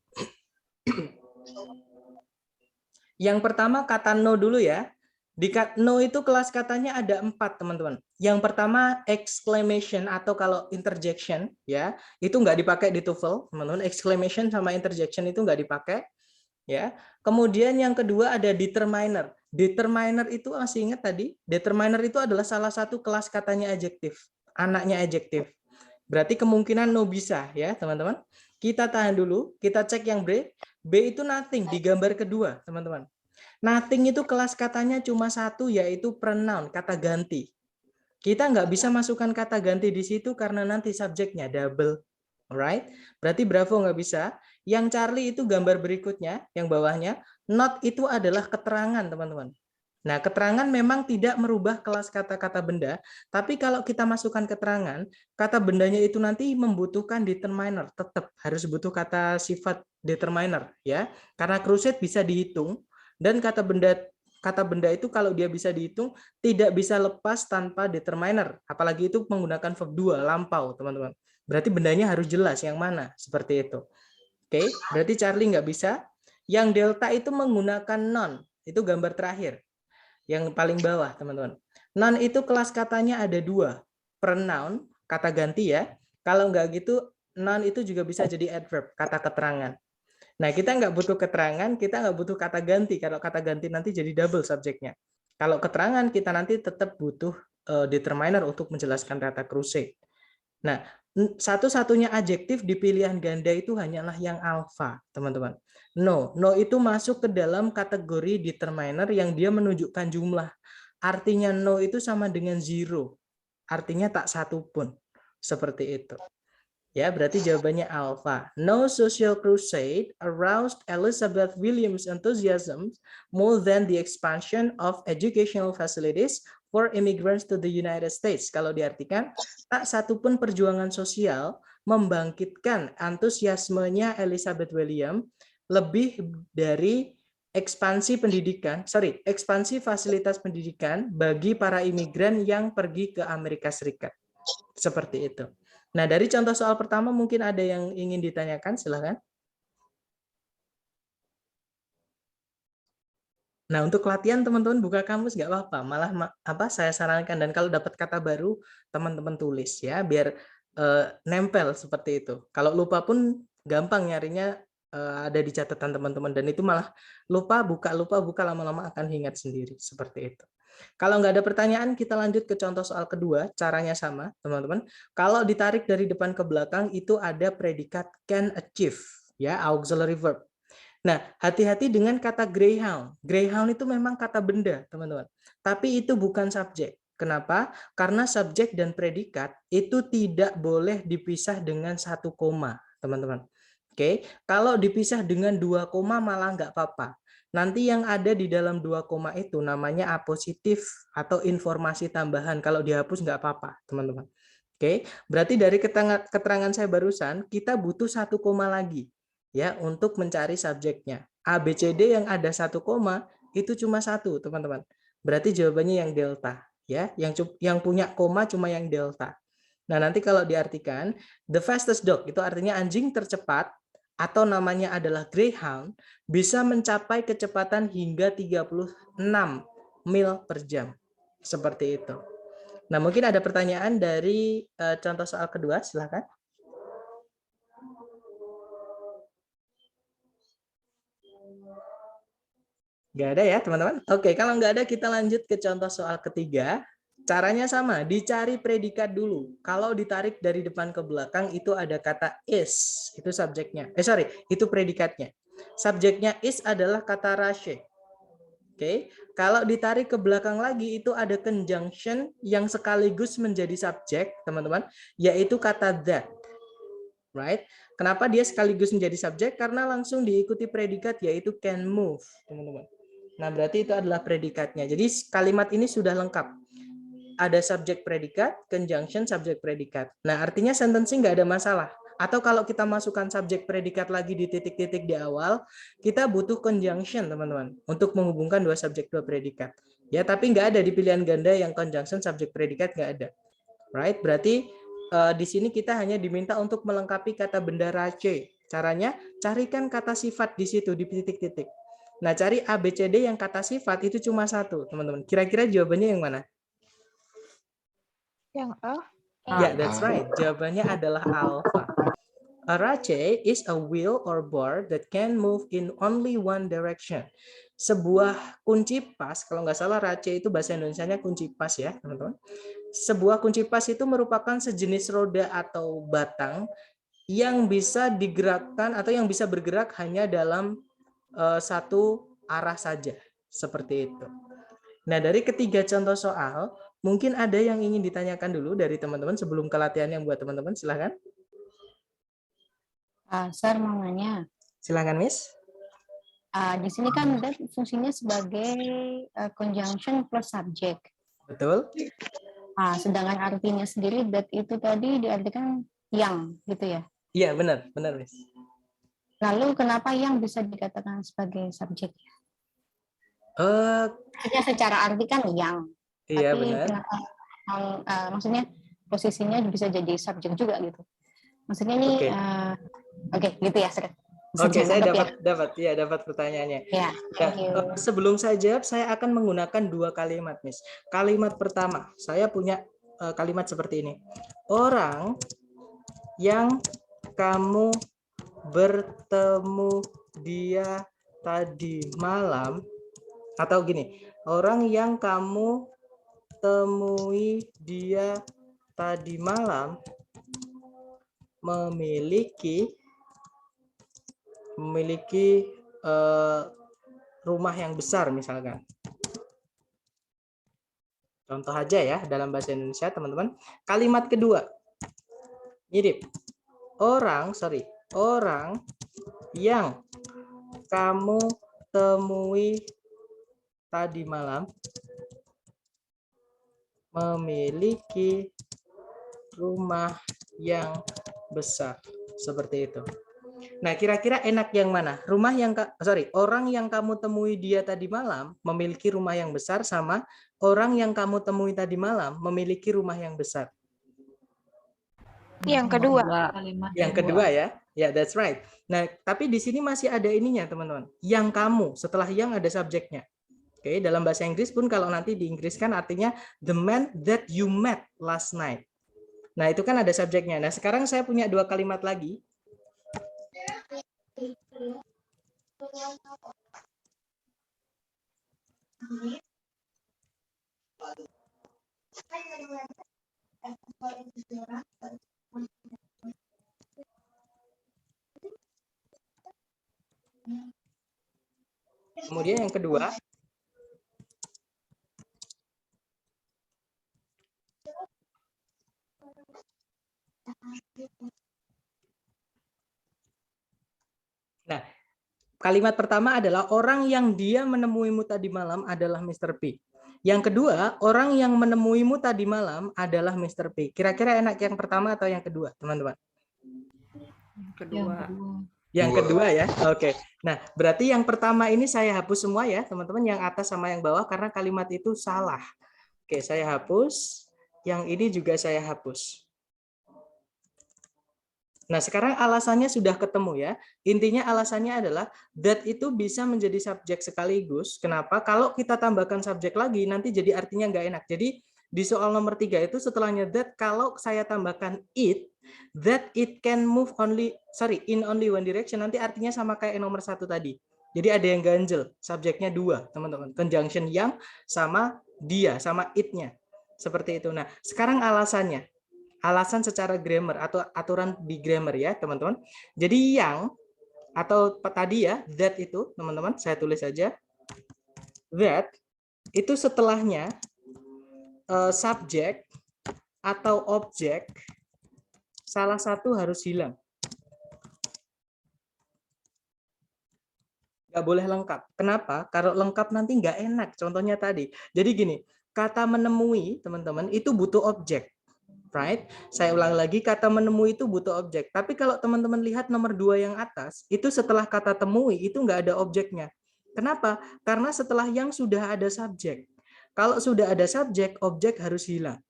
S1: Yang pertama kata no dulu ya. Di no itu kelas katanya ada 4, teman-teman. Yang pertama exclamation atau kalau interjection ya, itu nggak dipakai di TOEFL, teman-teman. Exclamation sama interjection itu nggak dipakai ya. Kemudian yang kedua ada determiner. Determiner itu masih ingat tadi? Determiner itu adalah salah satu kelas katanya adjektif, anaknya adjektif. Berarti kemungkinan no bisa ya, teman-teman. Kita tahan dulu, kita cek yang B. B itu nothing di gambar kedua, teman-teman. Nothing itu kelas katanya cuma satu, yaitu pronoun, kata ganti. Kita nggak bisa masukkan kata ganti di situ karena nanti subjeknya double. Alright? Berarti Bravo nggak bisa. Yang Charlie itu gambar berikutnya, yang bawahnya. Not itu adalah keterangan, teman-teman. Nah, keterangan memang tidak merubah kelas kata-kata benda, tapi kalau kita masukkan keterangan, kata bendanya itu nanti membutuhkan determiner, tetap harus butuh kata sifat determiner ya. Karena crusade bisa dihitung dan kata benda itu kalau dia bisa dihitung tidak bisa lepas tanpa determiner, apalagi itu menggunakan verb 2 lampau, teman-teman. Berarti bendanya harus jelas yang mana, seperti itu. Oke, berarti Charlie nggak bisa. Yang delta itu menggunakan non, itu gambar terakhir. Yang paling bawah, teman-teman. Non itu kelas katanya ada 2. Pronoun, kata ganti ya. Kalau nggak gitu, non itu juga bisa jadi adverb, kata keterangan. Nah, kita nggak butuh keterangan, kita nggak butuh kata ganti. Kalau kata ganti nanti jadi double subjeknya. Kalau keterangan, kita nanti tetap butuh determiner untuk menjelaskan kata crusade. Nah, satu-satunya adjektif di pilihan ganda itu hanyalah yang alpha, teman-teman. No itu masuk ke dalam kategori determiner yang dia menunjukkan jumlah. Artinya no itu sama dengan zero. Artinya tak satu pun. Seperti itu. Ya, berarti jawabannya alpha. No social crusade aroused Elizabeth Williams' enthusiasm more than the expansion of educational facilities for immigrants to the United States. Kalau diartikan, tak satupun perjuangan sosial membangkitkan antusiasmenya Elizabeth Williams lebih dari ekspansi fasilitas pendidikan bagi para imigran yang pergi ke Amerika Serikat. Seperti itu. Nah, dari contoh soal pertama mungkin ada yang ingin ditanyakan, silakan. Nah, untuk latihan teman-teman buka kamus nggak apa-apa, malah saya sarankan, dan kalau dapat kata baru teman-teman tulis ya, biar nempel seperti itu. Kalau lupa pun gampang nyarinya, ada di catatan teman-teman, dan itu malah lupa buka lama-lama akan ingat sendiri seperti itu. Kalau nggak ada pertanyaan, kita lanjut ke contoh soal kedua. Caranya sama, teman-teman. Kalau ditarik dari depan ke belakang itu ada predikat can achieve, ya, auxiliary verb. Nah, hati-hati dengan kata greyhound. Greyhound itu memang kata benda, teman-teman. Tapi itu bukan subjek. Kenapa? Karena subjek dan predikat itu tidak boleh dipisah dengan 1 koma, teman-teman. Oke, kalau dipisah dengan 2 koma malah nggak apa-apa. Nanti yang ada di dalam 2 koma itu namanya apositif atau informasi tambahan. Kalau dihapus nggak apa-apa, teman-teman. Oke, berarti dari keterangan saya barusan, kita butuh 1 koma lagi, ya, untuk mencari subjeknya. A, B, C, D yang ada 1 koma itu cuma 1, teman-teman. Berarti jawabannya yang delta, ya. Yang punya koma cuma yang delta. Nah, nanti kalau diartikan the fastest dog itu artinya anjing tercepat atau namanya adalah greyhound bisa mencapai kecepatan hingga 36 mil per jam. Seperti itu. Nah, mungkin ada pertanyaan dari contoh soal kedua, silakan. Nggak ada ya, teman-teman? Oke, kalau nggak ada, kita lanjut ke contoh soal ketiga. Caranya sama, dicari predikat dulu. Kalau ditarik dari depan ke belakang, itu ada kata is, itu subjeknya. Itu predikatnya. Subjeknya is adalah kata rashe. Oke, kalau ditarik ke belakang lagi, itu ada conjunction yang sekaligus menjadi subjek, teman-teman, yaitu kata that. Right? Kenapa dia sekaligus menjadi subjek? Karena langsung diikuti predikat, yaitu can move, teman-teman. Nah, berarti itu adalah predikatnya. Jadi kalimat ini sudah lengkap. Ada subjek predikat, conjunction, subjek predikat. Nah, artinya sentencing nggak ada masalah. Atau kalau kita masukkan subjek predikat lagi di titik-titik di awal, kita butuh conjunction, teman-teman, untuk menghubungkan dua subjek dua predikat. Ya, tapi nggak ada di pilihan ganda yang conjunction subjek predikat, nggak ada. Right? Berarti di sini kita hanya diminta untuk melengkapi kata benda race. Caranya carikan kata sifat di situ di titik-titik. Nah, cari A, B, C, D yang kata sifat itu cuma 1, teman-teman. Kira-kira jawabannya yang mana?
S4: Yang A.
S1: Ya, that's right. Jawabannya adalah alpha. A race is a wheel or bar that can move in only one direction. Sebuah kunci pas, kalau nggak salah race itu bahasa Indonesianya kunci pas ya, teman-teman. Sebuah kunci pas itu merupakan sejenis roda atau batang yang bisa digerakkan atau yang bisa bergerak hanya dalam satu arah saja, seperti itu. Nah, dari ketiga contoh soal, mungkin ada yang ingin ditanyakan dulu dari teman-teman sebelum ke latihan yang buat teman-teman, silahkan.
S4: Sir mau nanya.
S1: Silahkan, Miss.
S4: Di sini kan that fungsinya sebagai conjunction plus subject.
S1: Betul.
S4: Sedangkan artinya sendiri that itu tadi diartikan yang, gitu ya?
S1: Iya, benar, Miss.
S4: Lalu kenapa yang bisa dikatakan sebagai subjek? Maksudnya secara arti kan yang.
S1: Iya,
S4: tapi
S1: benar.
S4: kenapa maksudnya posisinya bisa jadi subjek juga gitu. Maksudnya ini oke, gitu ya, Sir.
S1: Oke, saya dapat pertanyaannya.
S4: Ya,
S1: sebelum saya jawab, saya akan menggunakan dua kalimat, Miss. Kalimat pertama, saya punya kalimat seperti ini. Orang yang kamu bertemu dia tadi malam, atau gini, orang yang kamu temui dia tadi malam memiliki rumah yang besar, misalkan. Contoh aja ya dalam bahasa Indonesia, teman-teman. Kalimat kedua mirip. Orang yang kamu temui tadi malam memiliki rumah yang besar, seperti itu. Nah, kira-kira enak yang mana? Orang yang kamu temui dia tadi malam memiliki rumah yang besar sama orang yang kamu temui tadi malam memiliki rumah yang besar.
S4: Yang kedua.
S1: Yang kedua ya. Ya, that's right. Nah, tapi di sini masih ada ininya, teman-teman. Yang kamu, setelah yang ada subjeknya. Oke, dalam bahasa Inggris pun kalau nanti diinggriskan artinya the man that you met last night. Nah, itu kan ada subjeknya. Nah, sekarang saya punya dua kalimat lagi. Kemudian yang kedua, nah, kalimat pertama adalah orang yang dia menemuimu tadi malam adalah Mr. P. Yang kedua, orang yang menemuimu tadi malam adalah Mr. P. Kira-kira enak yang pertama atau yang kedua, teman-teman?
S5: Kedua.
S1: Yang kedua ya, oke. Nah, berarti yang pertama ini saya hapus semua ya, teman-teman, yang atas sama yang bawah, karena kalimat itu salah. Oke, saya hapus. Yang ini juga saya hapus. Nah, sekarang alasannya sudah ketemu ya. Intinya alasannya adalah that itu bisa menjadi subjek sekaligus. Kenapa? Kalau kita tambahkan subjek lagi, nanti jadi artinya nggak enak. Jadi di soal nomor 3 itu setelahnya that, kalau saya tambahkan it, that it can move in only one direction, nanti artinya sama kayak nomor 1 tadi. Jadi ada yang ganjel, subjeknya 2, teman-teman. Conjunction yang sama dia, sama it-nya. Seperti itu. Nah, sekarang alasannya. Alasan secara grammar atau aturan di grammar ya, teman-teman. Jadi yang atau tadi ya, that itu, teman-teman, saya tulis saja. That itu setelahnya subjek atau objek salah satu harus hilang. Nggak boleh lengkap. Kenapa? Kalau lengkap nanti nggak enak. Contohnya tadi. Jadi gini, kata menemui, teman-teman, itu butuh objek. Right? Saya ulang lagi, kata menemui itu butuh objek. Tapi kalau teman-teman lihat nomor 2 yang atas, itu setelah kata temui, itu nggak ada objeknya. Kenapa? Karena setelah yang sudah ada subjek. Kalau sudah ada subjek, objek harus hilang.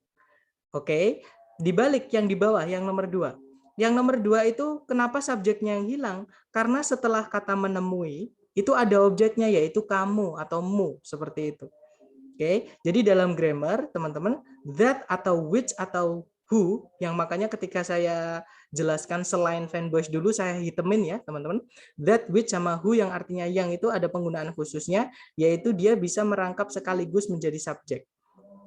S1: Oke? Dibalik yang di bawah, yang nomor 2. Yang nomor 2 itu kenapa subjeknya yang hilang? Karena setelah kata menemui, itu ada objeknya, yaitu kamu atau mu, seperti itu. Oke, jadi dalam grammar, teman-teman, that atau which atau who, yang makanya ketika saya jelaskan selain fanboys dulu, saya hitemin ya, teman-teman. That, which, sama who yang artinya yang itu ada penggunaan khususnya, yaitu dia bisa merangkap sekaligus menjadi subjek.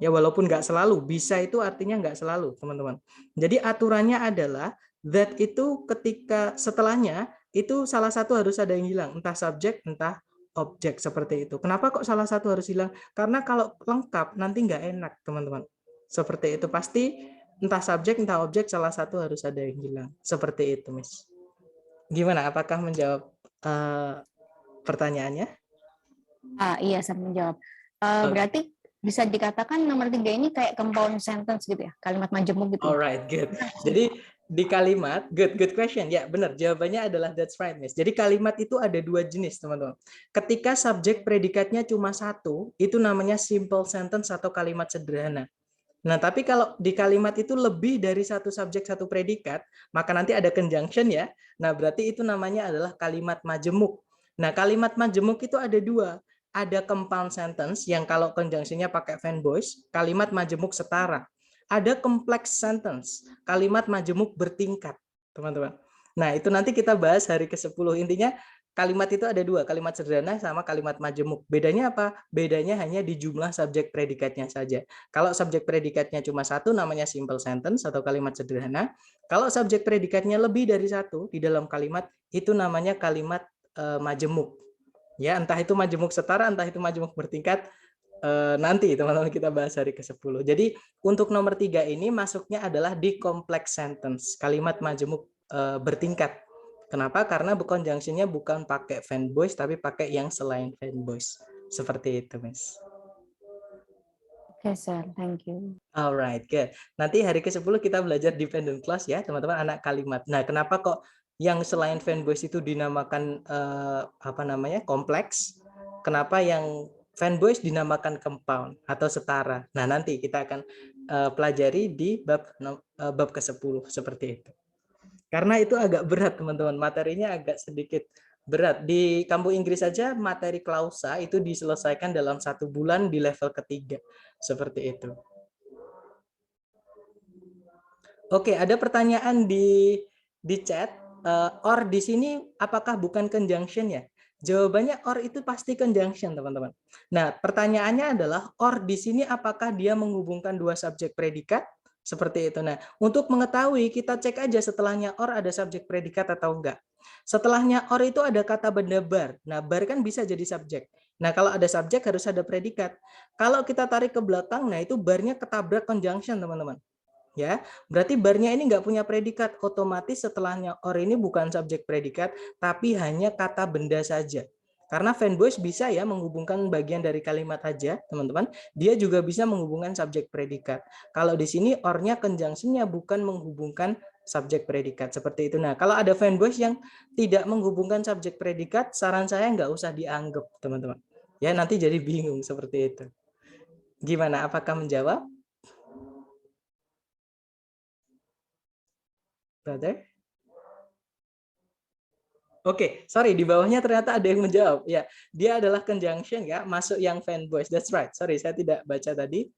S1: Ya, walaupun nggak selalu, bisa itu artinya nggak selalu, teman-teman. Jadi aturannya adalah, that itu ketika setelahnya, itu salah satu harus ada yang hilang, entah subjek, entah objek, seperti itu. Kenapa kok salah satu harus hilang? Karena kalau lengkap nanti nggak enak, teman-teman. Seperti itu, pasti entah subjek entah objek salah satu harus ada yang hilang. Seperti itu, Miss. Gimana? Apakah menjawab pertanyaannya?
S4: Iya, saya menjawab. Berarti bisa dikatakan nomor 3 ini kayak compound sentence gitu ya, kalimat majemuk gitu.
S1: Alright, good. Jadi di kalimat, good question. Ya, benar. Jawabannya adalah that's right, Miss. Jadi kalimat itu ada 2 jenis, teman-teman. Ketika subjek predikatnya cuma 1, itu namanya simple sentence atau kalimat sederhana. Nah, tapi kalau di kalimat itu lebih dari 1 subjek 1 predikat, maka nanti ada conjunction ya. Nah, berarti itu namanya adalah kalimat majemuk. Nah, kalimat majemuk itu ada 2. Ada compound sentence yang kalau conjunctionnya pakai fanboys, kalimat majemuk setara. Ada complex sentence, kalimat majemuk bertingkat, teman-teman. Nah, itu nanti kita bahas hari ke-10. Intinya kalimat itu ada 2, kalimat sederhana sama kalimat majemuk. Bedanya apa? Bedanya hanya di jumlah subjek predikatnya saja. Kalau subjek predikatnya cuma 1, namanya simple sentence atau kalimat sederhana. Kalau subjek predikatnya lebih dari 1 di dalam kalimat, itu namanya kalimat majemuk. Ya, entah itu majemuk setara, entah itu majemuk bertingkat, nanti teman-teman kita bahas hari ke-10. Jadi untuk nomor 3 ini masuknya adalah di complex sentence, kalimat majemuk bertingkat. Kenapa? Karena conjunction-nya bukan pakai fanboys tapi pakai yang selain fanboys. Seperti itu, Miss.
S4: Oke, sir. Thank you.
S1: Alright, good. Nanti hari ke-10 kita belajar dependent clause ya, teman-teman, anak kalimat. Nah, kenapa kok yang selain fanboys itu dinamakan kompleks? Kenapa yang fanboys dinamakan compound atau setara? Nah, nanti kita akan pelajari di bab ke-10 seperti itu. Karena itu agak berat, teman-teman. Materinya agak sedikit berat. Di kampus Inggris saja materi klausa itu diselesaikan dalam 1 bulan di level ketiga. Seperti itu. Oke, ada pertanyaan di chat. Or di sini apakah bukan conjunction ya? Jawabannya or itu pasti conjunction, teman-teman. Nah, pertanyaannya adalah or di sini apakah dia menghubungkan dua subjek predikat? Seperti itu. Nah, untuk mengetahui kita cek aja setelahnya or ada subjek predikat atau enggak. Setelahnya or itu ada kata benda bar. Nah, bar kan bisa jadi subjek. Nah, kalau ada subjek harus ada predikat. Kalau kita tarik ke belakang, nah itu barnya ketabrak conjunction, teman-teman. Ya, berarti barnya ini nggak punya predikat, otomatis setelahnya or ini bukan subjek predikat, tapi hanya kata benda saja. Karena fanboys bisa ya menghubungkan bagian dari kalimat aja, teman-teman. Dia juga bisa menghubungkan subjek predikat. Kalau di sini or-nya conjunction-nya bukan menghubungkan subjek predikat seperti itu. Nah, kalau ada fanboys yang tidak menghubungkan subjek predikat, saran saya nggak usah dianggap, teman-teman. Ya, nanti jadi bingung seperti itu. Gimana? Apakah menjawab? Brother? Oke, sorry, di bawahnya ternyata ada yang menjawab. Ya, dia adalah conjunction ya, masuk yang fanboys. That's right. Sorry, saya tidak baca tadi.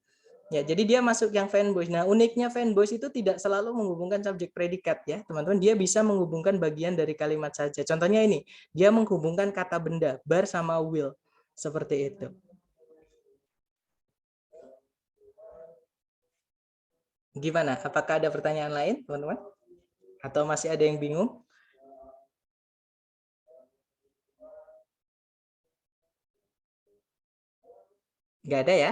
S1: Ya, jadi dia masuk yang fanboys. Nah, uniknya fanboys itu tidak selalu menghubungkan subjek predikat ya, teman-teman. Dia bisa menghubungkan bagian dari kalimat saja. Contohnya ini, dia menghubungkan kata benda, bar sama will. Seperti itu. Gimana? Apakah ada pertanyaan lain, teman-teman? Atau masih ada yang bingung? Nggak ada ya?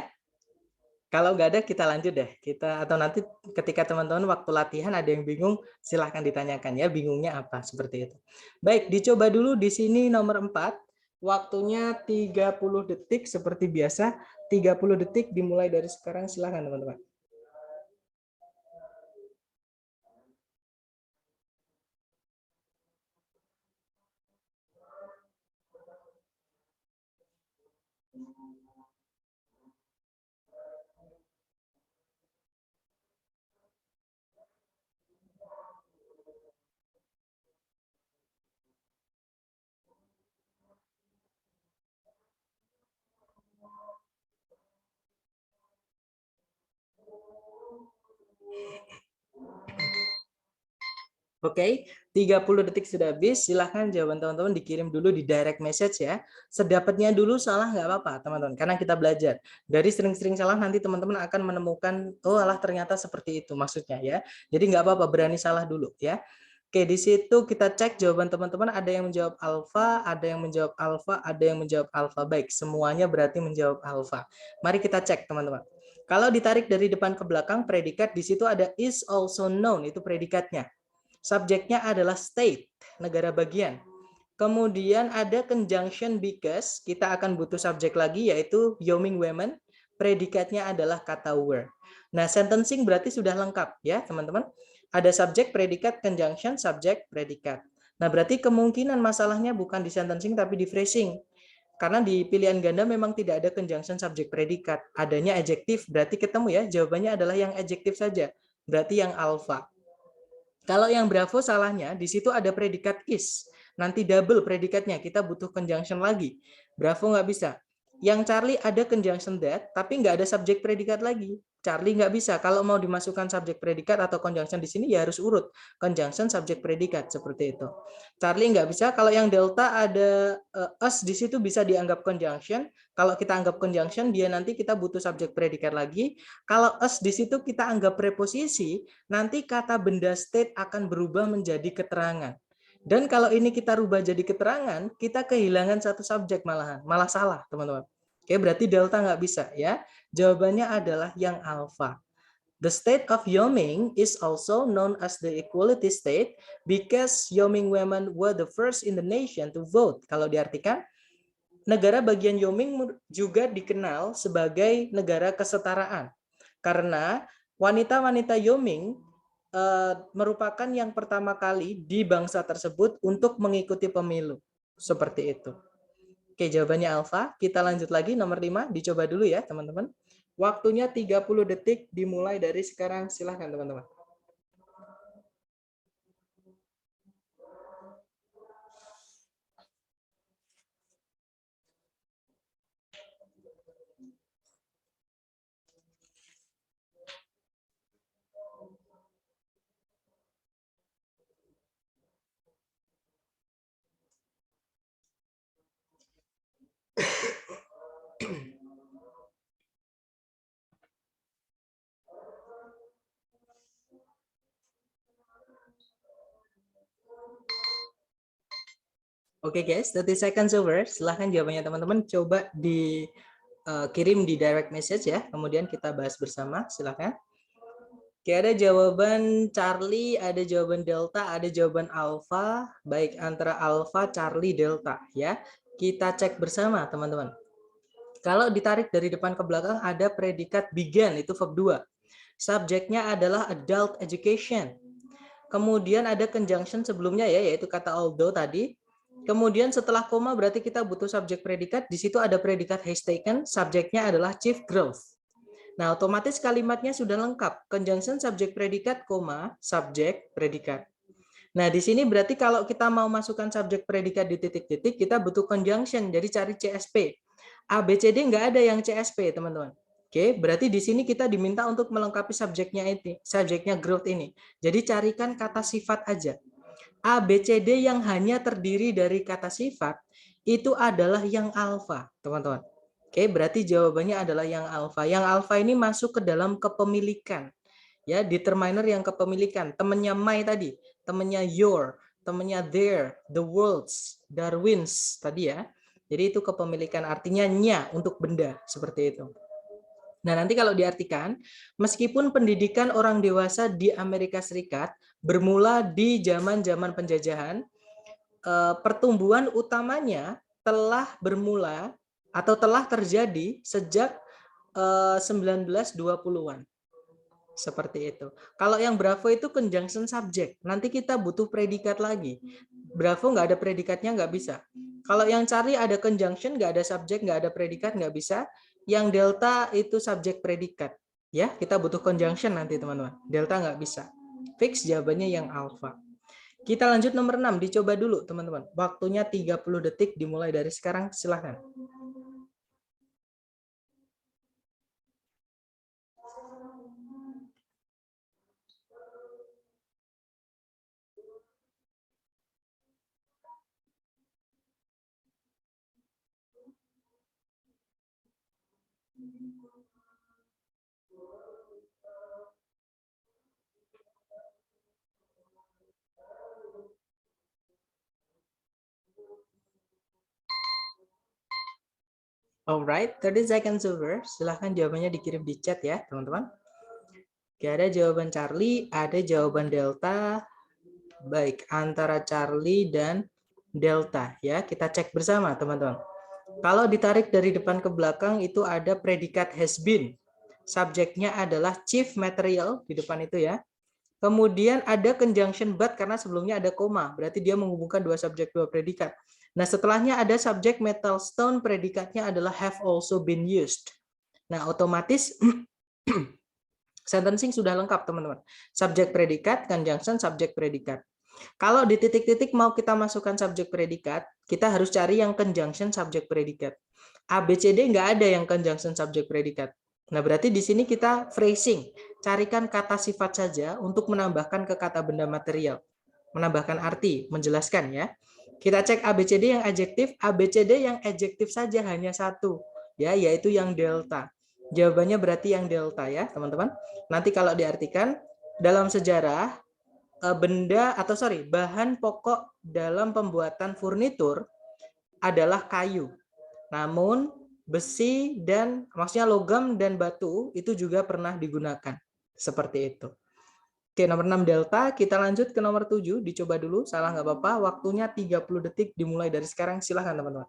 S1: Kalau nggak ada kita lanjut deh. Kita atau nanti ketika teman-teman waktu latihan ada yang bingung, silahkan ditanyakan ya bingungnya apa seperti itu. Baik, dicoba dulu di sini nomor 4. Waktunya 30 detik seperti biasa. 30 detik dimulai dari sekarang, silahkan teman-teman. Oke, 30 detik sudah habis. Silahkan jawaban teman-teman dikirim dulu di direct message ya. Sedapatnya dulu salah nggak apa-apa teman-teman. Karena kita belajar. Dari sering-sering salah nanti teman-teman akan menemukan, oh alah ternyata seperti itu maksudnya ya. Jadi nggak apa-apa, berani salah dulu ya. Oke, di situ kita cek jawaban teman-teman. Ada yang menjawab alfa, ada yang menjawab alfa, ada yang menjawab alfa. Baik, semuanya berarti menjawab alfa. Mari kita cek teman-teman. Kalau ditarik dari depan ke belakang, predikat di situ ada is also known, itu predikatnya. Subjeknya adalah state, negara bagian. Kemudian ada conjunction because, kita akan butuh subjek lagi yaitu Wyoming women. Predikatnya adalah kata were. Nah, sentencing berarti sudah lengkap ya, teman-teman. Ada subjek, predikat, conjunction, subjek, predikat. Nah, berarti kemungkinan masalahnya bukan di sentencing tapi di phrasing. Karena di pilihan ganda memang tidak ada conjunction subjek predikat. Adanya adjektif, berarti ketemu ya, jawabannya adalah yang adjektif saja. Berarti yang alpha. Kalau yang Bravo salahnya, di situ ada predikat is. Nanti double predikatnya, kita butuh conjunction lagi. Bravo nggak bisa. Yang Charlie ada conjunction that, tapi nggak ada subjek predikat lagi. Charlie nggak bisa. Kalau mau dimasukkan subjek predikat atau conjunction di sini, ya harus urut. Conjunction, subjek predikat, seperti itu. Charlie nggak bisa. Kalau yang Delta ada us di situ bisa dianggap conjunction. Kalau kita anggap conjunction, dia nanti kita butuh subjek predikat lagi. Kalau us di situ kita anggap preposisi, nanti kata benda state akan berubah menjadi keterangan. Dan kalau ini kita rubah jadi keterangan, kita kehilangan satu subjek malahan. Malah salah, teman-teman. Oke, berarti delta nggak bisa ya. Jawabannya adalah yang alpha. The state of Wyoming is also known as the equality state because Wyoming women were the first in the nation to vote. Kalau diartikan, negara bagian Wyoming juga dikenal sebagai negara kesetaraan. Karena wanita-wanita Wyoming merupakan yang pertama kali di bangsa tersebut untuk mengikuti pemilu. Seperti itu. Oke, jawabannya alfa. Kita lanjut lagi nomor 5. Dicoba dulu ya, teman-teman. Waktunya 30 detik dimulai dari sekarang. Silahkan, teman-teman. Oke guys, 30 seconds over. Silahkan jawabannya teman-teman coba dikirim di direct message ya. Kemudian kita bahas bersama. Silahkan. Oke, ada jawaban Charlie, ada jawaban Delta, ada jawaban Alpha. Baik, antara Alpha, Charlie, Delta ya. Kita cek bersama teman-teman. Kalau ditarik dari depan ke belakang ada predikat began, itu verb 2. Subjeknya adalah adult education. Kemudian ada conjunction sebelumnya ya, yaitu kata although tadi. Kemudian setelah koma berarti kita butuh subjek predikat. Di situ ada predikat has taken, subjeknya adalah chief growth. Nah, otomatis kalimatnya sudah lengkap. Conjunction subjek predikat, koma, subjek predikat. Nah, di sini berarti kalau kita mau masukkan subjek predikat di titik-titik, kita butuh conjunction. Jadi cari CSP. A, B, C, D nggak ada yang CSP, teman-teman. Oke, berarti di sini kita diminta untuk melengkapi subjeknya ini, subjeknya growth ini. Jadi carikan kata sifat aja. A, B, C, D yang hanya terdiri dari kata sifat, itu adalah yang alfa, teman-teman. Oke, berarti jawabannya adalah yang alfa. Yang alfa ini masuk ke dalam kepemilikan. Ya, determiner yang kepemilikan. Temennya my tadi, temennya your, temennya their, the world's, Darwin's tadi ya. Jadi itu kepemilikan, artinya nya untuk benda, seperti itu. Nah, nanti kalau diartikan, meskipun pendidikan orang dewasa di Amerika Serikat bermula di zaman-zaman penjajahan, pertumbuhan utamanya telah bermula atau telah terjadi sejak 1920-an. Seperti itu. Kalau yang Bravo itu conjunction subject, nanti kita butuh predikat lagi. Bravo nggak ada predikatnya, nggak bisa. Kalau yang Charlie ada conjunction, nggak ada subject, nggak ada predikat, nggak bisa. Yang Delta itu subjek predikat. Ya, kita butuh conjunction nanti teman-teman. Delta nggak bisa. Fix jawabannya yang alpha. Kita lanjut nomor 6, dicoba dulu teman-teman. Waktunya 30 detik dimulai dari sekarang, silahkan. Alright, 30 seconds over. Silahkan jawabannya dikirim di chat ya, teman-teman. Oke, ada jawaban Charlie, ada jawaban Delta. Baik, antara Charlie dan Delta ya. Kita cek bersama, teman-teman. Kalau ditarik dari depan ke belakang itu ada predikat has been. Subjeknya adalah chief material di depan itu ya. Kemudian ada conjunction but karena sebelumnya ada koma. Berarti dia menghubungkan dua subjek, dua predikat. Nah, setelahnya ada subjek metal stone, predikatnya adalah have also been used. Nah, otomatis sentencing sudah lengkap, teman-teman. Subjek predikat, conjunction, subjek predikat. Kalau di titik-titik mau kita masukkan subjek predikat, kita harus cari yang conjunction subjek predikat. A, B, C, D nggak ada yang conjunction subjek predikat. Nah, berarti di sini kita phrasing. Carikan kata sifat saja untuk menambahkan ke kata benda material. Menambahkan arti, menjelaskan ya. Kita cek ABCD yang adjektif, ABCD yang adjektif saja hanya satu, ya, yaitu yang delta. Jawabannya berarti yang delta ya, teman-teman. Nanti kalau diartikan dalam sejarah bahan pokok dalam pembuatan furnitur adalah kayu. Namun besi dan maksudnya logam dan batu itu juga pernah digunakan. Seperti itu. Oke, nomor 6 delta, kita lanjut ke nomor 7, dicoba dulu, salah nggak apa-apa, waktunya 30 detik dimulai dari sekarang, silahkan teman-teman.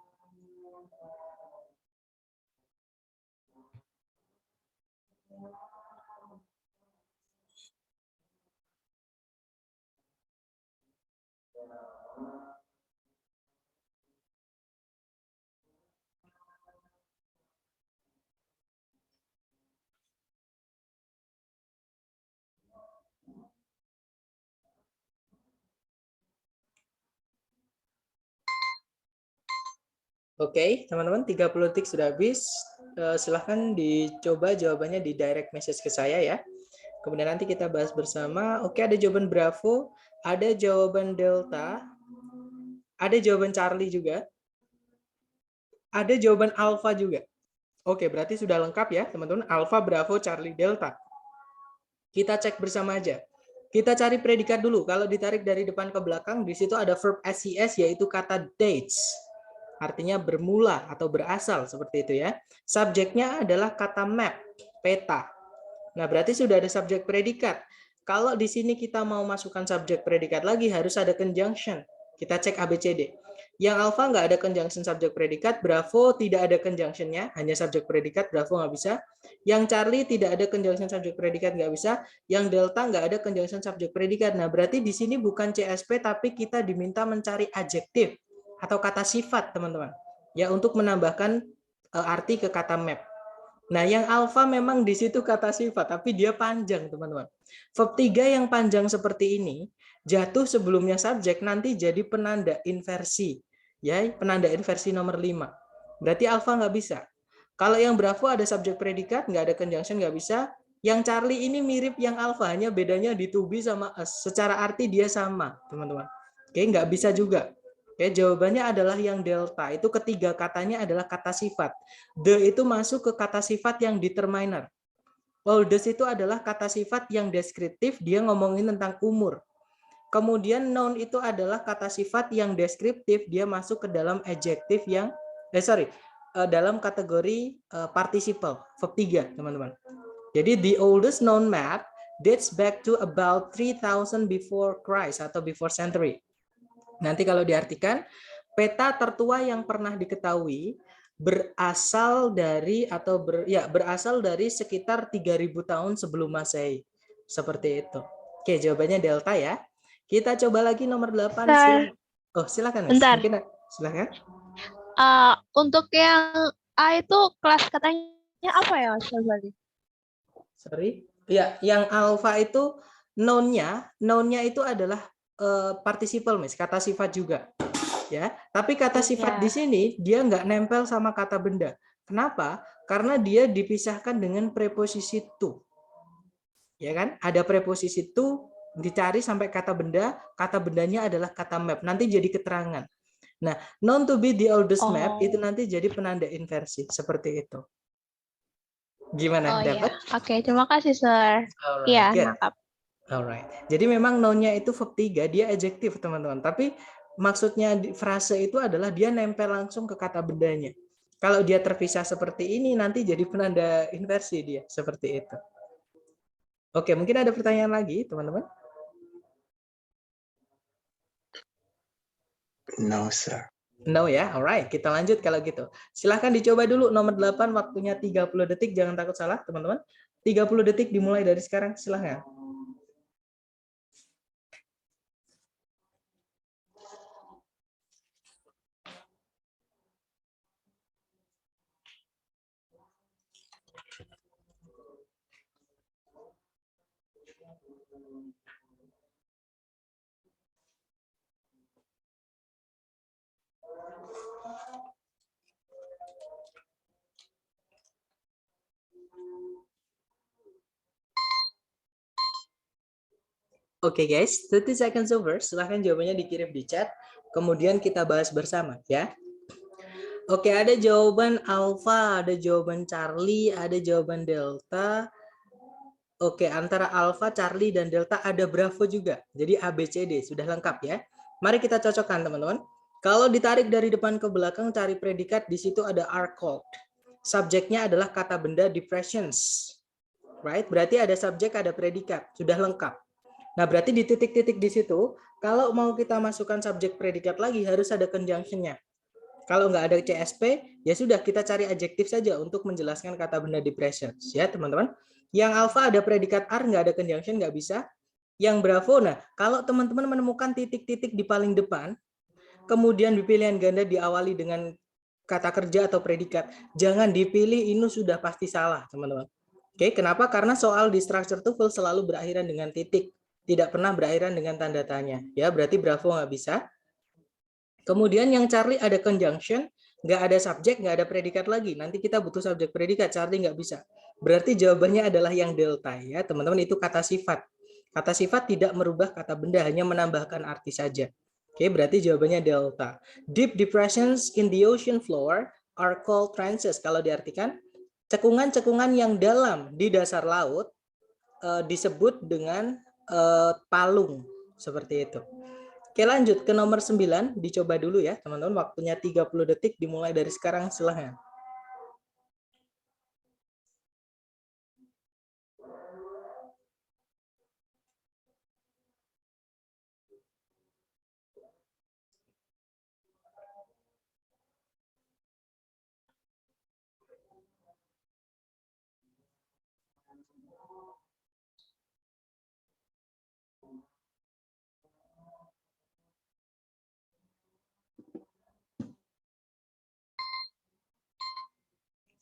S1: Oke, teman-teman, 30 detik sudah habis. Silahkan dicoba jawabannya di direct message ke saya ya. Kemudian nanti kita bahas bersama. Oke, ada jawaban Bravo, ada jawaban Delta, ada jawaban Charlie juga, ada jawaban Alpha juga. Oke, berarti sudah lengkap ya, teman-teman. Alpha, Bravo, Charlie, Delta. Kita cek bersama aja. Kita cari predikat dulu. Kalau ditarik dari depan ke belakang, di situ ada verb SES yaitu kata dates. Artinya bermula atau berasal seperti itu ya. Subjeknya adalah kata map, peta. Nah, berarti sudah ada subjek predikat. Kalau di sini kita mau masukkan subjek predikat lagi harus ada conjunction. Kita cek ABCD. Yang alpha nggak ada conjunction subjek predikat, Bravo tidak ada conjunctionnya, hanya subjek predikat, Bravo nggak bisa. Yang Charlie tidak ada conjunction subjek predikat, nggak bisa. Yang Delta nggak ada conjunction subjek predikat. Nah, berarti di sini bukan CSP, tapi kita diminta mencari adjektif atau kata sifat, teman-teman. Ya, untuk menambahkan arti ke kata map. Nah, yang alpha memang di situ kata sifat, tapi dia panjang, teman-teman. Verb 3 yang panjang seperti ini, jatuh sebelumnya subjek, nanti jadi penanda inversi. Ya, penanda inversi nomor 5. Berarti alpha nggak bisa. Kalau yang Bravo ada subjek predikat, nggak ada conjunction, nggak bisa. Yang Charlie ini mirip yang alpha, hanya bedanya di to be sama us. Secara arti dia sama, teman-teman. Oke, nggak bisa juga. Oke, jawabannya adalah yang delta. Itu ketiga katanya adalah kata sifat. The itu masuk ke kata sifat yang determiner. Oldest itu adalah kata sifat yang deskriptif, dia ngomongin tentang umur. Kemudian noun itu adalah kata sifat yang deskriptif, dia masuk ke dalam adjektif yang dalam kategori participle, verb 3, teman-teman. Jadi the oldest known map dates back to about 3000 before Christ atau before century. Nanti kalau diartikan, peta tertua yang pernah diketahui berasal dari sekitar 3000 tahun sebelum Masehi. Seperti itu. Oke, jawabannya delta ya. Kita coba lagi nomor 8. Silakan.
S6: Bentar.
S1: Mungkin silakan.
S6: Untuk yang A itu kelas katanya apa ya, Mas?
S1: Sorry. Ya, yang alpha itu noun-nya itu adalah participle, Miss, kata sifat juga. Ya, tapi kata sifat di sini dia nggak nempel sama kata benda. Kenapa? Karena dia dipisahkan dengan preposisi to. Ya kan? Ada preposisi to, dicari sampai kata benda, kata bendanya adalah kata map. Nanti jadi keterangan. Nah, known to be the oldest map itu nanti jadi penanda inversi seperti itu. Gimana? Dapat?
S6: Oke, terima kasih, Sir. Iya, mantap.
S1: Alright. Jadi memang noun-nya itu verb 3, dia adjektif, teman-teman. Tapi maksudnya frase itu adalah dia nempel langsung ke kata bendanya. Kalau dia terpisah seperti ini, nanti jadi penanda inversi dia. Seperti itu. Oke, mungkin ada pertanyaan lagi, teman-teman?
S3: No, sir.
S1: No ya, alright. Kita lanjut kalau gitu. Silahkan dicoba dulu nomor 8, waktunya 30 detik. Jangan takut salah, teman-teman. 30 detik dimulai dari sekarang, silahkan. Oke guys, 30 seconds over. Silahkan jawabannya dikirim di chat. Kemudian kita bahas bersama ya. Oke, ada jawaban alpha, ada jawaban Charlie, ada jawaban delta. Oke, antara alpha, Charlie, dan delta ada Bravo juga. Jadi ABCD sudah lengkap ya. Mari kita cocokkan teman-teman. Kalau ditarik dari depan ke belakang, cari predikat, di situ ada are called. Subjeknya adalah kata benda depressions. Right? Berarti ada subjek, ada predikat. Sudah lengkap. Nah, berarti di titik-titik di situ, kalau mau kita masukkan subjek predikat lagi, harus ada conjunction-nya. Kalau nggak ada CSP, ya sudah kita cari adjektif saja untuk menjelaskan kata benda depressions. Ya, teman-teman. Yang alpha ada predikat are, nggak ada conjunction, nggak bisa. Yang Bravo, nah, kalau teman-teman menemukan titik-titik di paling depan, kemudian di pilihan ganda diawali dengan kata kerja atau predikat, jangan dipilih ini sudah pasti salah, teman-teman. Oke, kenapa? Karena soal di structure TOEFL selalu berakhiran dengan titik. Tidak pernah berakhiran dengan tanda tanya. Ya, berarti Bravo nggak bisa. Kemudian yang Charlie ada conjunction, nggak ada subjek, nggak ada predikat lagi. Nanti kita butuh subjek predikat, Charlie nggak bisa. Berarti jawabannya adalah yang delta ya, teman-teman, itu kata sifat. Kata sifat tidak merubah kata benda, hanya menambahkan arti saja. Oke, berarti jawabannya delta. Deep depressions in the ocean floor are called trenches. Kalau diartikan, cekungan-cekungan yang dalam di dasar laut disebut dengan palung, seperti itu. Oke, lanjut ke nomor 9, dicoba dulu ya teman-teman, waktunya 30 detik dimulai dari sekarang, silahkan.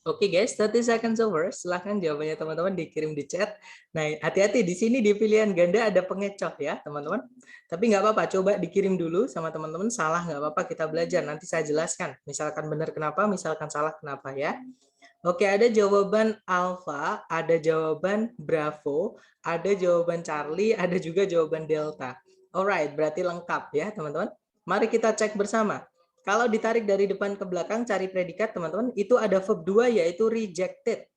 S1: Oke guys, 30 seconds over. Silahkan jawabannya teman-teman dikirim di chat. Nah, hati-hati di sini di pilihan ganda ada pengecoh ya teman-teman. Tapi nggak apa-apa, coba dikirim dulu sama teman-teman. Salah nggak apa-apa, kita belajar. Nanti saya jelaskan. Misalkan benar kenapa, misalkan salah kenapa ya. Oke, ada jawaban Alpha, ada jawaban Bravo, ada jawaban Charlie, ada juga jawaban Delta. Alright, berarti lengkap ya teman-teman. Mari kita cek bersama. Kalau ditarik dari depan ke belakang cari predikat teman-teman, itu ada verb 2 yaitu rejected.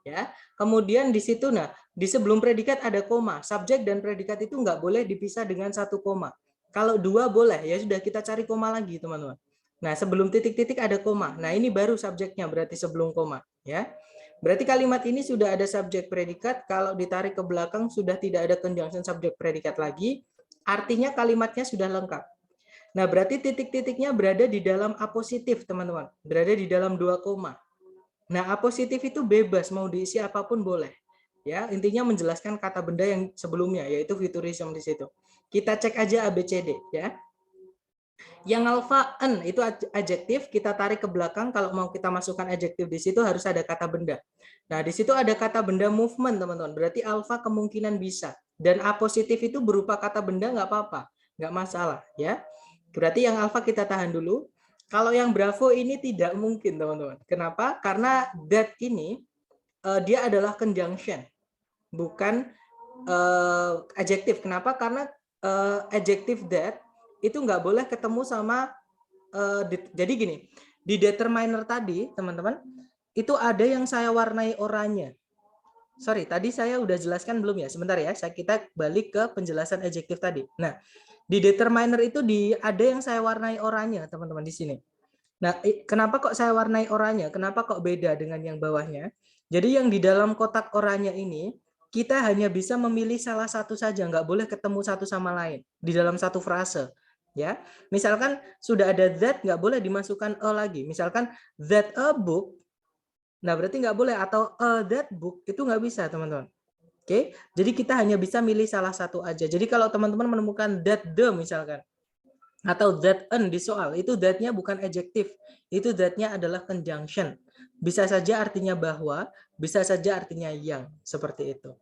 S1: Ya. Kemudian di situ di sebelum predikat ada koma. Subjek dan predikat itu nggak boleh dipisah dengan satu koma. Kalau 2 boleh, ya sudah kita cari koma lagi teman-teman. Nah, sebelum titik-titik ada koma. Nah, ini baru subjeknya berarti sebelum koma, ya. Berarti kalimat ini sudah ada subjek predikat, kalau ditarik ke belakang sudah tidak ada conjunction subjek predikat lagi, artinya kalimatnya sudah lengkap. Nah, berarti titik-titiknya berada di dalam apositif, teman-teman. Berada di dalam 2 koma. Nah, apositif itu bebas, mau diisi apapun boleh. Ya, intinya menjelaskan kata benda yang sebelumnya, yaitu futurism di situ. Kita cek aja ABCD, ya. Yang alpha n itu adjektif, kita tarik ke belakang, kalau mau kita masukkan adjektif di situ harus ada kata benda. Nah, di situ ada kata benda movement, teman-teman. Berarti alpha kemungkinan bisa. Dan apositif itu berupa kata benda nggak apa-apa, nggak masalah, ya. Berarti yang alpha kita tahan dulu. Kalau yang bravo ini tidak mungkin, teman-teman. Kenapa? Karena that ini dia adalah conjunction, bukan adjektif. Kenapa? Karena adjektif that itu nggak boleh ketemu sama jadi gini, di determiner tadi, teman-teman, itu ada yang saya warnai oranye. Sorry, tadi saya udah jelaskan belum ya? Sebentar ya, kita balik ke penjelasan adjektif tadi. Nah, di determiner itu ada yang saya warnai oranye, teman-teman di sini. Nah, kenapa kok saya warnai oranye? Kenapa kok beda dengan yang bawahnya? Jadi yang di dalam kotak oranye ini, kita hanya bisa memilih salah satu saja, nggak boleh ketemu satu sama lain di dalam satu frase. Ya, misalkan sudah ada that, nggak boleh dimasukkan a lagi. Misalkan that a book, nah berarti nggak boleh, atau a that book itu nggak bisa, teman-teman. Oke, jadi kita hanya bisa milih salah satu aja. Jadi kalau teman-teman menemukan that the misalkan, atau that an di soal, itu that-nya bukan adjektif, itu that-nya adalah conjunction. Bisa saja artinya bahwa, bisa saja artinya yang, seperti itu.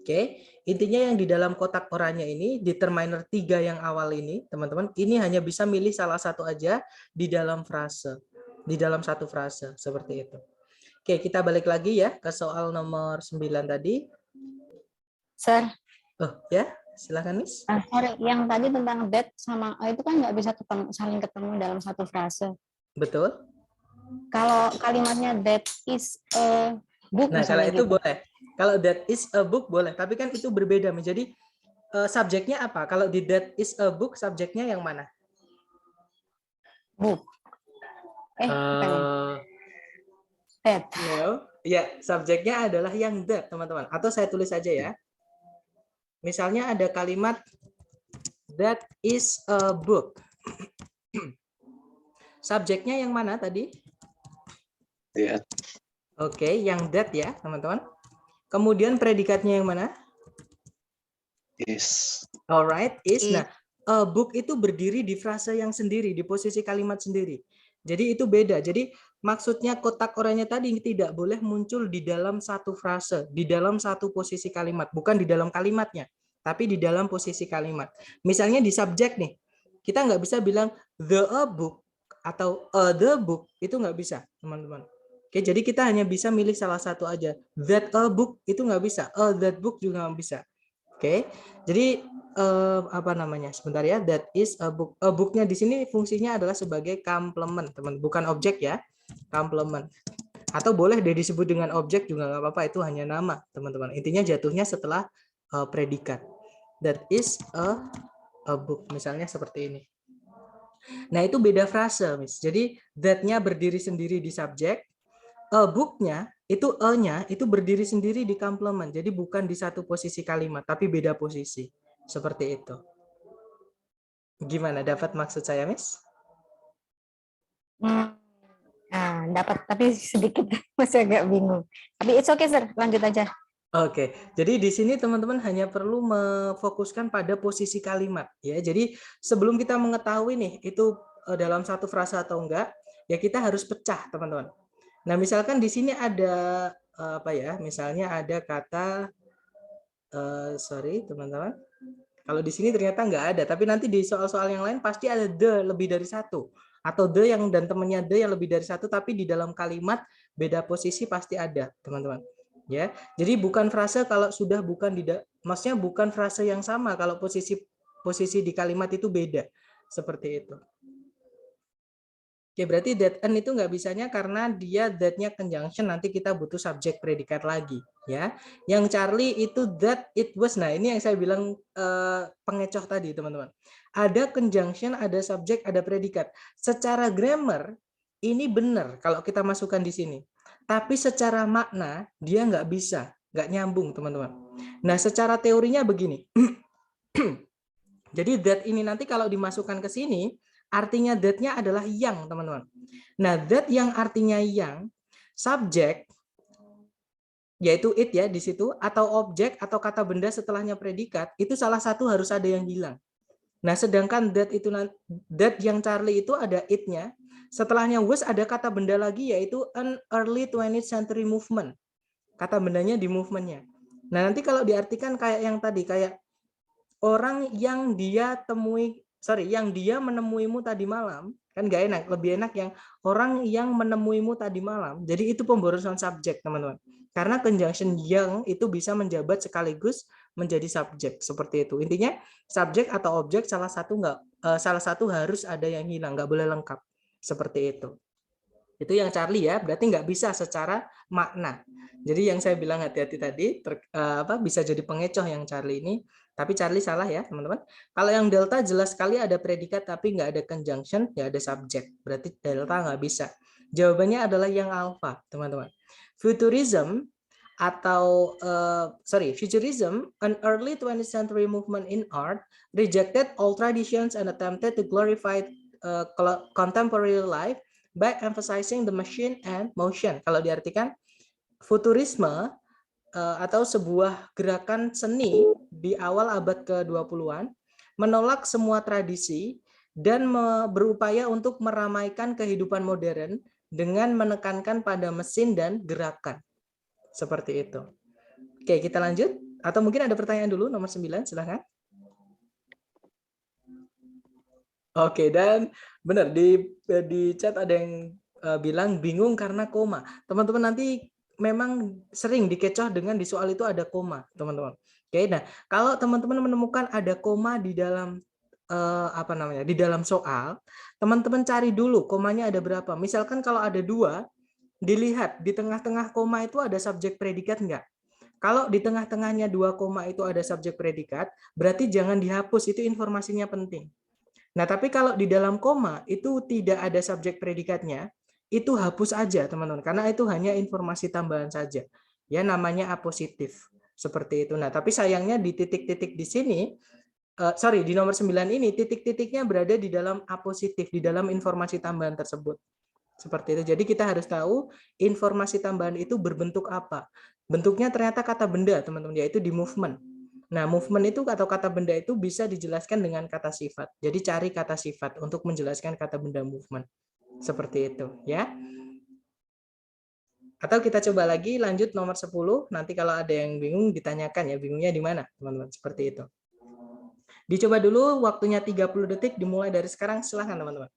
S1: Oke, intinya yang di dalam kotak oranye ini, determiner 3 yang awal ini, teman-teman, ini hanya bisa milih salah satu aja di dalam frase, di dalam satu frase, seperti itu. Oke, kita balik lagi ya ke soal nomor 9 tadi.
S4: Sir.
S1: Oh ya, silakan Miss.
S4: Sorry, yang tadi tentang that sama itu kan nggak bisa saling ketemu dalam satu frase.
S1: Betul.
S4: Kalau kalimatnya that is a book,
S1: nah kalau itu
S4: gitu.
S1: boleh. Kalau that is a book boleh, tapi kan itu berbeda. Menjadi subjeknya apa? Kalau di that is a book, subjeknya yang mana?
S4: Book. That.
S1: No. Ya, subjeknya adalah yang that, teman-teman. Atau saya tulis saja ya. Misalnya ada kalimat that is a book. Subjeknya yang mana tadi?
S3: That.
S1: Oke, yang that ya, teman-teman. Kemudian predikatnya yang mana?
S3: Is.
S1: Alright, is. Nah, a book itu berdiri di frase yang sendiri, di posisi kalimat sendiri. Jadi itu beda. Jadi maksudnya kotak oranye tadi tidak boleh muncul di dalam satu frase, di dalam satu posisi kalimat, bukan di dalam kalimatnya, tapi di dalam posisi kalimat. Misalnya di subjek nih, kita nggak bisa bilang the a book atau the book, itu nggak bisa, teman-teman. Oke, jadi kita hanya bisa milih salah satu aja. That a book itu nggak bisa, that book juga nggak bisa. Oke, jadi apa namanya? Sebentar ya. That is a book. A book-nya di sini fungsinya adalah sebagai komplement, teman, bukan objek ya. Komplement. Atau boleh deh disebut dengan objek juga nggak apa-apa. Itu hanya nama, teman-teman. Intinya jatuhnya setelah predikat. That is a book. Misalnya seperti ini. Nah, itu beda frase, Miss. Jadi that-nya berdiri sendiri di subjek, a book-nya itu a-nya itu berdiri sendiri di complement. Jadi bukan di satu posisi kalimat, tapi beda posisi. Seperti itu. Gimana, dapat maksud saya, Miss?
S4: Nah, dapat, tapi sedikit masih agak bingung. Tapi it's okay, sir. Lanjut aja.
S1: Oke, jadi di sini teman-teman hanya perlu memfokuskan pada posisi kalimat, ya. Jadi sebelum kita mengetahui nih itu dalam satu frasa atau enggak, ya kita harus pecah, teman-teman. Nah, misalkan di sini ada apa ya? Misalnya ada kata sorry, teman-teman. Kalau di sini ternyata enggak ada, tapi nanti di soal-soal yang lain pasti ada the lebih dari satu, atau the yang dan temannya the yang lebih dari satu, tapi di dalam kalimat beda posisi pasti ada, teman-teman. Ya, jadi bukan frase kalau sudah bukan maksudnya bukan frase yang sama kalau posisi di kalimat itu beda, seperti itu. Oke, berarti that and itu nggak bisanya karena dia that-nya conjunction, nanti kita butuh subjek predikat lagi, ya. Yang Charlie itu that it was. Nah, ini yang saya bilang pengecoh tadi, teman-teman. Ada conjunction, ada subjek, ada predikat. Secara grammar ini benar kalau kita masukkan di sini. Tapi secara makna dia nggak bisa, nggak nyambung, teman-teman. Nah, secara teorinya begini. Jadi that ini nanti kalau dimasukkan ke sini, artinya that-nya adalah yang, teman-teman. Nah, that yang artinya yang, subjek, yaitu it ya di situ, atau objek atau kata benda setelahnya predikat, itu salah satu harus ada yang hilang. Nah, sedangkan that yang Charlie itu ada it-nya, setelahnya was ada kata benda lagi yaitu an early 20th century movement. Kata bendanya di movement-nya. Nah, nanti kalau diartikan kayak yang tadi, kayak orang yang dia yang dia menemuimu tadi malam, kan nggak enak, lebih enak yang orang yang menemuimu tadi malam. Jadi itu pemborosan subjek, teman-teman. Karena conjunction yang itu bisa menjabat sekaligus menjadi subjek, seperti itu. Intinya subjek atau objek salah satu harus ada yang hilang, nggak boleh lengkap, seperti itu. Itu yang Charlie ya, berarti nggak bisa secara makna. Jadi yang saya bilang hati-hati tadi bisa jadi pengecoh yang Charlie ini, tapi Charlie salah ya teman-teman. Kalau yang delta jelas sekali ada predikat tapi nggak ada conjunction, nggak ada subjek, berarti delta nggak bisa. Jawabannya adalah yang alpha, teman-teman. Futurism atau futurism, an early 20th century movement in art, rejected all traditions and attempted to glorify contemporary life by emphasizing the machine and motion. Kalau diartikan, futurisme atau sebuah gerakan seni di awal abad ke-20-an menolak semua tradisi dan berupaya untuk meramaikan kehidupan modern dengan menekankan pada mesin dan gerakan. Seperti itu. Oke, kita lanjut. Atau mungkin ada pertanyaan dulu, nomor 9, silahkan. Oke, dan benar di chat ada yang bilang bingung karena koma. Teman-teman nanti memang sering dikecoh dengan di soal itu ada koma, teman-teman. Oke, nah kalau teman-teman menemukan ada koma di dalam di dalam soal, teman-teman cari dulu komanya ada berapa. Misalkan kalau ada 2, dilihat di tengah-tengah koma itu ada subjek predikat enggak? Kalau di tengah-tengahnya 2 koma itu ada subjek predikat, berarti jangan dihapus, itu informasinya penting. Nah, tapi kalau di dalam koma itu tidak ada subjek predikatnya, itu hapus aja, teman-teman, karena itu hanya informasi tambahan saja. Ya, namanya apositif. Seperti itu. Nah, tapi sayangnya di titik-titik di sini, di nomor 9 ini, titik-titiknya berada di dalam apositif, di dalam informasi tambahan tersebut. Seperti itu. Jadi kita harus tahu informasi tambahan itu berbentuk apa. Bentuknya ternyata kata benda, teman-teman, yaitu di movement. Nah, movement itu atau kata benda itu bisa dijelaskan dengan kata sifat. Jadi cari kata sifat untuk menjelaskan kata benda movement. Seperti itu, ya. Atau kita coba lagi lanjut nomor 10. Nanti kalau ada yang bingung ditanyakan ya, bingungnya di mana, teman-teman. Seperti itu. Dicoba dulu, waktunya 30 detik dimulai dari sekarang. Silakan, teman-teman.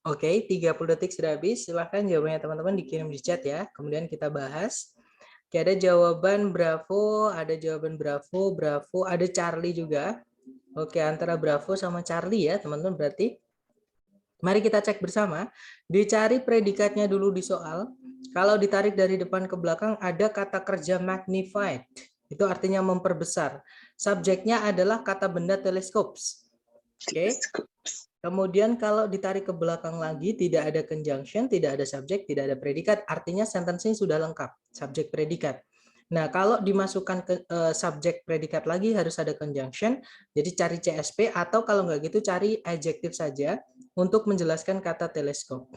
S1: Oke, 30 detik sudah habis. Silahkan jawabannya teman-teman dikirim di chat ya. Kemudian kita bahas. Oke, ada jawaban Bravo, Bravo, ada Charlie juga. Oke, antara Bravo sama Charlie ya, teman-teman berarti. Mari kita cek bersama. Dicari predikatnya dulu di soal. Kalau ditarik dari depan ke belakang ada kata kerja magnified. Itu artinya memperbesar. Subjeknya adalah kata benda telescopes. Oke. Kemudian kalau ditarik ke belakang lagi tidak ada conjunction, tidak ada subjek, tidak ada predikat, artinya sentence-nya sudah lengkap, subjek predikat. Nah, kalau dimasukkan ke subjek predikat lagi harus ada conjunction, jadi cari CSP atau kalau nggak gitu cari adjektif saja untuk menjelaskan kata teleskop.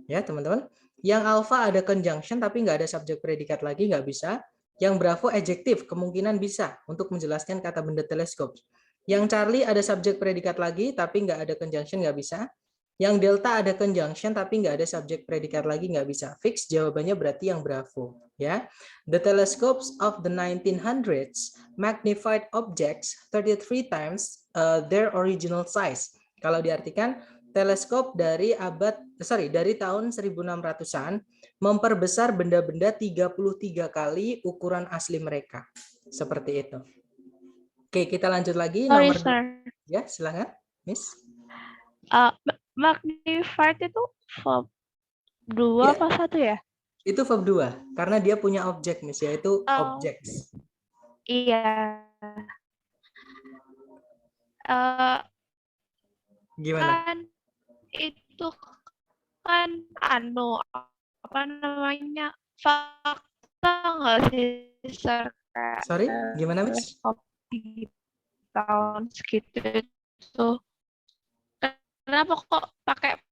S1: Ya, teman-teman. Yang alpha ada conjunction tapi nggak ada subjek predikat lagi, nggak bisa. Yang Bravo adjektif kemungkinan bisa untuk menjelaskan kata benda teleskop. Yang Charlie ada subjek predikat lagi, tapi nggak ada conjunction, nggak bisa. Yang Delta ada conjunction, tapi nggak ada subjek predikat lagi, nggak bisa. Fix jawabannya berarti yang Bravo. Ya, the telescopes of the 1900s magnified objects 33 times their original size. Kalau diartikan, teleskop dari tahun 1600-an memperbesar benda-benda 33 kali ukuran asli mereka. Seperti itu. Oke, kita lanjut lagi.
S6: Sorry,
S1: Nomor
S6: sir.
S1: ya, silakan, Miss.
S6: Magnified itu verb 2 apa 1 ya?
S1: Itu verb 2, karena dia punya objek, Miss, yaitu objects.
S6: Iya.
S1: Gimana?
S6: Kan itu kan apa namanya, fakta nggak sih, sir?
S1: Sorry, gimana, Miss?
S6: Di tahun segitu itu kenapa kok pakai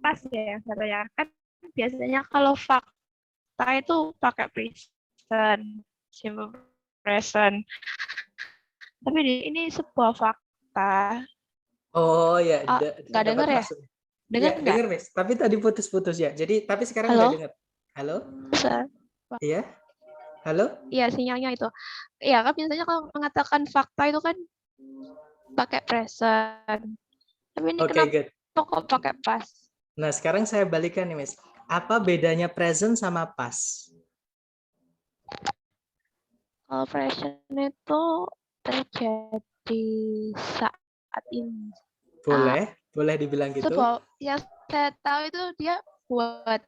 S6: pas ya katanya? Kan biasanya kalau fakta itu pakai present, simple present. Tapi ini sebuah fakta.
S1: Oh ya,
S6: nggak dengar ya? Dengar nggak?
S1: Dengar, Miss. Tapi tadi putus-putus ya. Jadi tapi sekarang udah dengar. Halo?
S6: Bisa.
S1: Iya. Halo?
S6: Iya, sinyalnya itu. Iya, kan biasanya kalau mengatakan fakta itu kan pakai present. Tapi ini kenapa kok pakai past?
S1: Nah, sekarang saya balikan nih, Miss. Apa bedanya present sama past?
S6: Kalau present itu terjadi saat ini.
S1: Boleh dibilang gitu.
S6: Yang saya tahu itu dia buat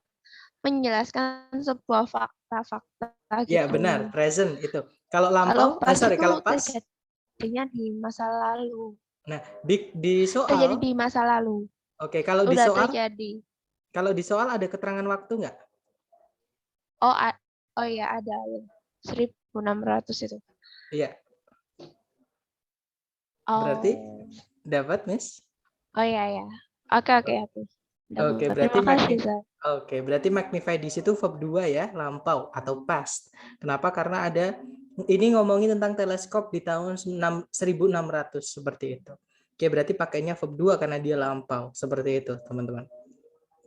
S6: menjelaskan sebuah fakta-fakta gitu.
S1: Ya, benar, present itu. Kalau lampau, kalau past
S6: terjadinya di masa lalu.
S1: Nah, di soal
S6: terjadi di masa lalu.
S1: Oke, kalau di soal terjadi. Kalau di soal ada keterangan waktu nggak?
S6: Oh iya ada 1600 itu.
S1: Iya. Berarti dapat, Miss?
S6: Oh iya. Oke.
S1: Oke, berarti magnify di situ verb 2 ya, lampau atau past. Kenapa? Karena ada ini ngomongin tentang teleskop di tahun 1600 seperti itu. Oke, berarti pakainya verb 2 karena dia lampau. Seperti itu, teman-teman.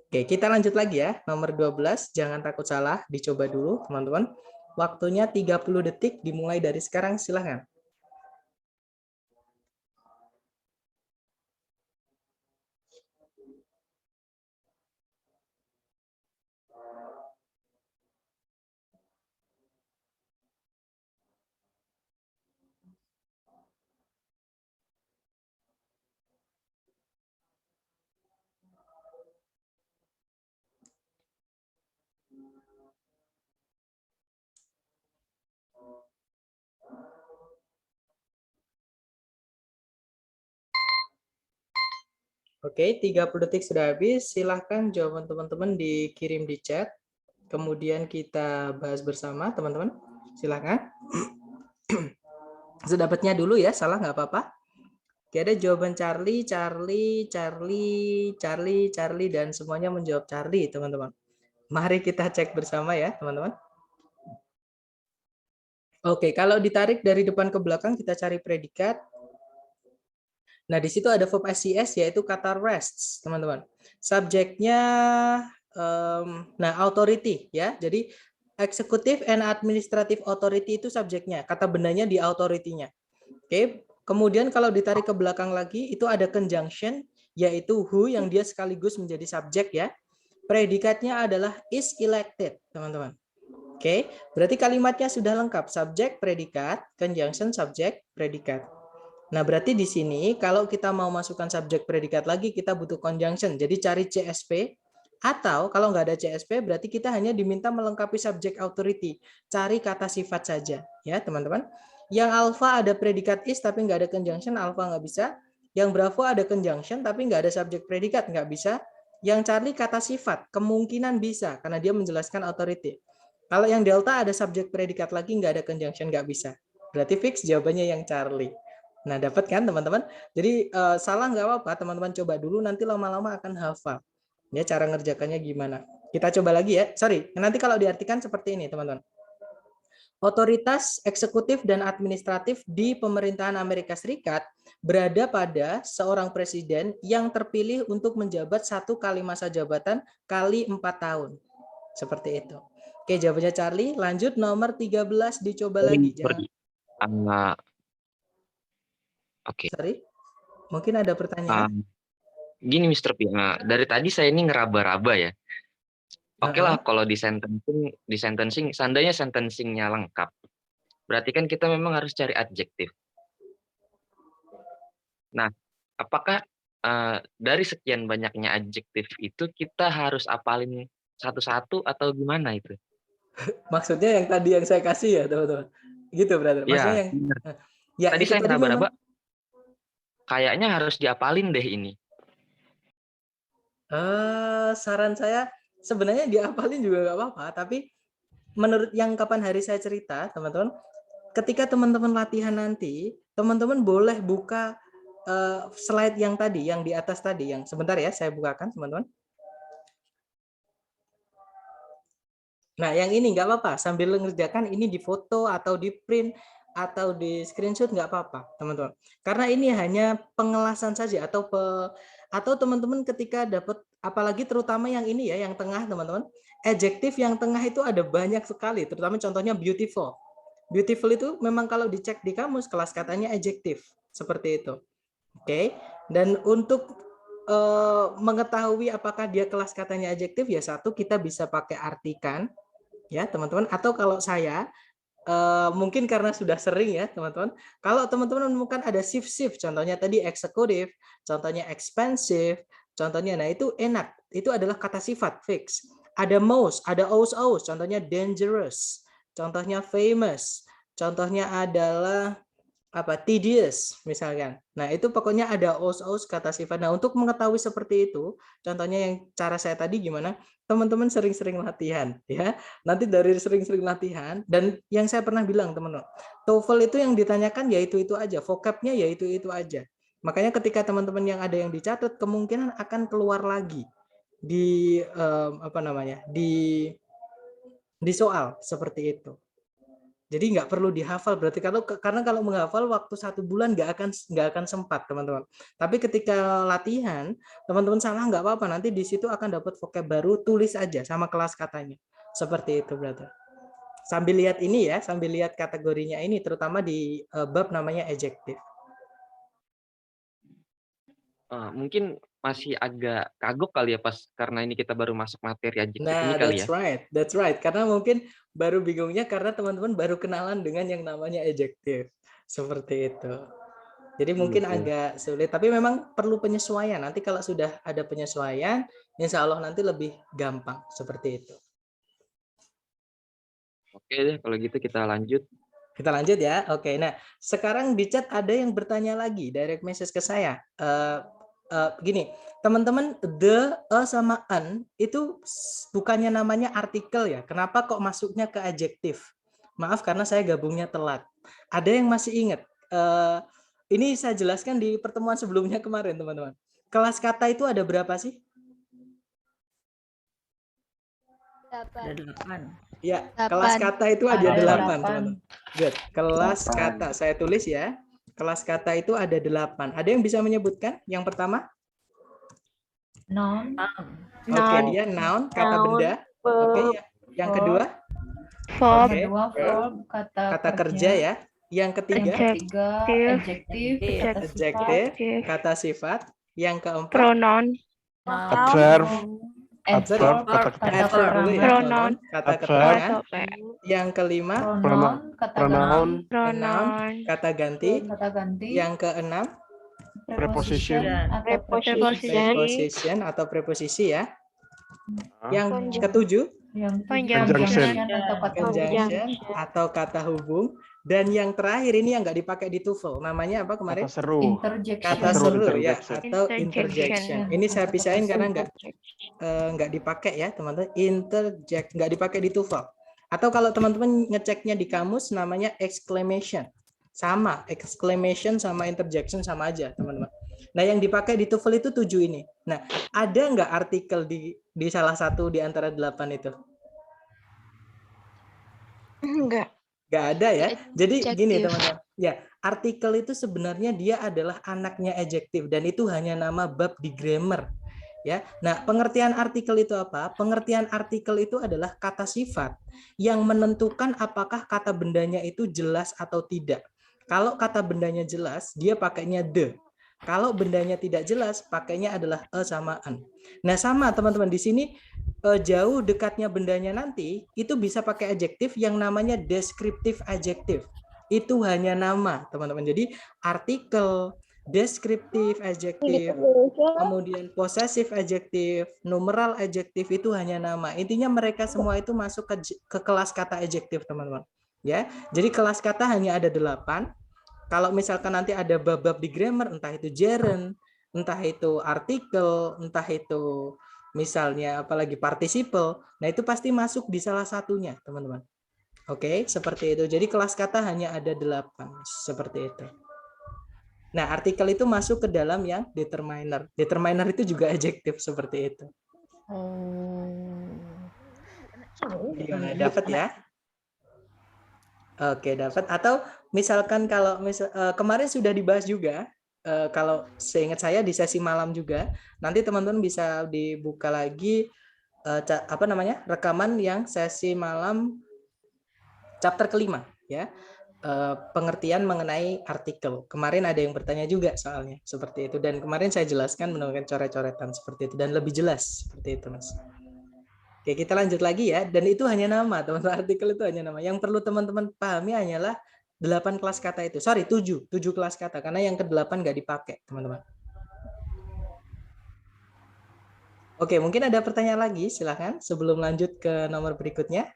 S1: Oke, kita lanjut lagi ya. Nomor 12, jangan takut salah, dicoba dulu, teman-teman. Waktunya 30 detik dimulai dari sekarang, silahkan. Oke, 30 detik sudah habis. Silahkan jawaban teman-teman dikirim di chat. Kemudian kita bahas bersama, teman-teman. Silahkan. Sedapatnya dulu ya, salah nggak apa-apa. Oke, ada jawaban Charlie, dan semuanya menjawab Charlie, teman-teman. Mari kita cek bersama ya, teman-teman. Oke, kalau ditarik dari depan ke belakang, kita cari predikat. Nah, di situ ada verb SCS, yaitu kata rests, teman-teman. Subjeknya, authority, ya. Jadi, executive and administrative authority itu subjeknya. Kata bendanya di authority-nya. Oke, kemudian kalau ditarik ke belakang lagi, itu ada conjunction, yaitu who yang dia sekaligus menjadi subjek ya. Predikatnya adalah is elected, teman-teman. Oke, berarti kalimatnya sudah lengkap, subjek, predikat, conjunction, subjek, predikat. Nah, berarti di sini kalau kita mau masukkan subjek predikat lagi, kita butuh conjunction. Jadi cari CSP, atau kalau nggak ada CSP, berarti kita hanya diminta melengkapi subject authority. Cari kata sifat saja, ya teman-teman. Yang alpha ada predikat is, tapi nggak ada conjunction, alpha nggak bisa. Yang bravo ada conjunction, tapi nggak ada subjek predikat, nggak bisa. Yang Charlie kata sifat, kemungkinan bisa, karena dia menjelaskan authority. Kalau yang delta ada subjek predikat lagi, nggak ada conjunction, nggak bisa. Berarti fix jawabannya yang Charlie. Nah, dapat kan teman-teman? Jadi salah nggak apa-apa, teman-teman coba dulu, nanti lama-lama akan hafal. Ya, cara ngerjakannya gimana. Kita coba lagi ya. Sorry, nanti kalau diartikan seperti ini, teman-teman. Otoritas eksekutif dan administratif di pemerintahan Amerika Serikat berada pada seorang presiden yang terpilih untuk menjabat 1 kali masa jabatan kali 4 tahun. Seperti itu. Oke, jawabannya Charlie. Lanjut nomor 13 dicoba lagi.
S2: Oke.
S1: Sorry. Mungkin ada pertanyaan.
S2: Gini Mr. P, dari tadi saya ini ngeraba-raba ya. Oke lah, kalau di sentencing, seandainya sentencingnya lengkap, berarti kan kita memang harus cari adjektif. Nah, apakah dari sekian banyaknya adjektif itu kita harus apalin satu-satu atau gimana itu?
S1: Maksudnya yang tadi yang saya kasih ya, teman-teman. Gitu, brother. Maksudnya
S2: Ya,
S1: yang ya,
S2: tadi saya ngeraba-raba,
S1: memang...
S2: kayaknya harus diapalin deh ini.
S1: Saran saya sebenarnya diapalin juga nggak apa-apa, tapi menurut yang kapan hari saya cerita, teman-teman, ketika teman-teman latihan nanti, teman-teman boleh buka slide yang tadi, yang di atas tadi, yang sebentar ya, saya bukakan, teman-teman. Nah, yang ini nggak apa-apa, sambil mengerjakan ini di foto atau di print atau di screenshot nggak apa-apa, teman-teman. Karena ini hanya pengelasan saja atau teman-teman ketika dapat, apalagi terutama yang ini ya, yang tengah, teman-teman. Adjektif yang tengah itu ada banyak sekali, terutama contohnya beautiful. Beautiful itu memang kalau dicek di kamus kelas katanya adjektif, seperti itu. Oke. Dan untuk mengetahui apakah dia kelas katanya adjektif, ya satu kita bisa pakai artikan, ya teman-teman. Atau kalau saya mungkin karena sudah sering ya teman-teman, kalau teman-teman menemukan ada shift, contohnya tadi eksekutif, contohnya expensive, contohnya, nah itu enak, itu adalah kata sifat fix. Ada most, ada aus, contohnya dangerous, contohnya famous, contohnya adalah tedious misalkan. Nah, itu pokoknya ada aus kata sifat. Nah, untuk mengetahui seperti itu, contohnya yang cara saya tadi gimana? Teman-teman sering-sering latihan ya. Nanti dari sering-sering latihan, dan yang saya pernah bilang, teman-teman, TOEFL itu yang ditanyakan ya itu aja, vocabnya ya itu aja. Makanya ketika teman-teman yang ada yang dicatat, kemungkinan akan keluar lagi di di soal seperti itu. Jadi nggak perlu dihafal, berarti karena kalau menghafal waktu 1 bulan nggak akan sempat, teman-teman. Tapi ketika latihan, teman-teman salah nggak apa-apa, nanti di situ akan dapat vocab baru, tulis aja sama kelas katanya. Seperti itu, brother. Sambil lihat ini ya, sambil lihat kategorinya ini, terutama di bab namanya adjective.
S2: Mungkin masih agak kagok kali ya pas karena ini kita baru masuk materi adjektif ini kali ya.
S1: That's right. Karena mungkin baru bingungnya karena teman-teman baru kenalan dengan yang namanya adjektif. Seperti itu. Jadi mungkin agak sulit, tapi memang perlu penyesuaian. Nanti kalau sudah ada penyesuaian, insya Allah nanti lebih gampang. Seperti itu.
S2: Oke deh, kalau gitu kita lanjut.
S1: Kita lanjut ya. Oke, nah sekarang di chat ada yang bertanya lagi, direct message ke saya. Gini, teman-teman, the, sama an itu bukannya namanya artikel ya. Kenapa kok masuknya ke adjektif? Maaf karena saya gabungnya telat. Ada yang masih ingat? Ini saya jelaskan di pertemuan sebelumnya kemarin, teman-teman. Kelas kata itu ada berapa sih?
S5: 8.
S1: Ya, kelas kata itu ada 8, teman-teman. Good. Kelas kata, saya tulis ya. Kelas kata itu ada 8. Ada yang bisa menyebutkan? Yang pertama?
S5: Noun.
S1: Oke, dia noun, kata benda. Oke, yang kedua?
S5: Verb,
S1: kata kerja ya. Yang ketiga?
S5: adjektif,
S1: Adjektif, kata sifat. Yang keempat,
S6: Pronoun.
S5: Adverb.
S3: Adverb, kata
S1: adverb dulu ya,
S6: Pronoun.
S1: teman-teman. Kata
S3: Adverb.
S1: keterangan.
S6: Atau kayak
S1: Yang kelima,
S3: Pronoun,
S6: pronoun.
S1: kata ganti. Yang keenam,
S3: preposition,
S1: preposition atau preposisi ya. Yang ketujuh,
S6: Conjunction.
S1: conjunction atau kata hubung. Dan yang terakhir ini yang nggak dipakai di TOEFL, namanya apa kemarin?
S3: kata seru,
S1: Kata
S3: seru,
S1: seru ya,
S3: interjection.
S1: atau interjection. Ini saya pisahin karena nggak dipakai ya teman-teman. Interject nggak dipakai di TOEFL. Atau kalau teman-teman ngeceknya di kamus namanya exclamation. Sama, exclamation sama interjection sama aja teman-teman. Nah yang dipakai di TOEFL itu 7 ini. Nah ada nggak artikel di salah satu di antara 8 itu?
S6: Enggak.
S1: Nggak ada ya. Jadi gini
S6: Adjective.
S1: teman-teman. Ya, artikel itu sebenarnya dia adalah anaknya adjektif dan itu hanya nama bab di grammar. Ya. Nah, pengertian artikel itu apa? Pengertian artikel itu adalah kata sifat yang menentukan apakah kata bendanya itu jelas atau tidak. Kalau kata bendanya jelas, dia pakainya the. Kalau bendanya tidak jelas, pakainya adalah a sama an. Nah, sama teman-teman di sini jauh dekatnya bendanya nanti itu bisa pakai adjektif yang namanya descriptive adjective. Itu hanya nama, teman-teman. Jadi artikel, descriptive adjective, kemudian possessive adjective, numeral adjective itu hanya nama. Intinya mereka semua itu masuk ke kelas kata adjektif, teman-teman. Ya. Jadi kelas kata hanya ada 8. Kalau misalkan nanti ada bab-bab di grammar, entah itu gerund, entah itu artikel, entah itu misalnya apalagi participle, nah itu pasti masuk di salah satunya, teman-teman. Oke, seperti itu. Jadi kelas kata hanya ada 8, seperti itu. Nah, artikel itu masuk ke dalam yang determiner. Determiner itu juga adjektif seperti itu. Gimana, dapat ya? Oke, dapat. Atau misalkan kalau kemarin sudah dibahas juga, kalau seingat saya di sesi malam juga, nanti teman-teman bisa dibuka lagi rekaman yang sesi malam chapter kelima ya. Pengertian mengenai artikel. Kemarin ada yang bertanya juga soalnya seperti itu, dan kemarin saya jelaskan menggunakan coret-coretan seperti itu dan lebih jelas seperti itu, Mas. Oke, kita lanjut lagi ya. Dan itu hanya nama, teman-teman. Artikel itu hanya nama. Yang perlu teman-teman pahami hanyalah 8 kelas kata itu. Sorry, 7 kelas kata karena yang ke-8 nggak dipakai, teman-teman. Oke, mungkin ada pertanyaan lagi, silakan sebelum lanjut ke nomor berikutnya.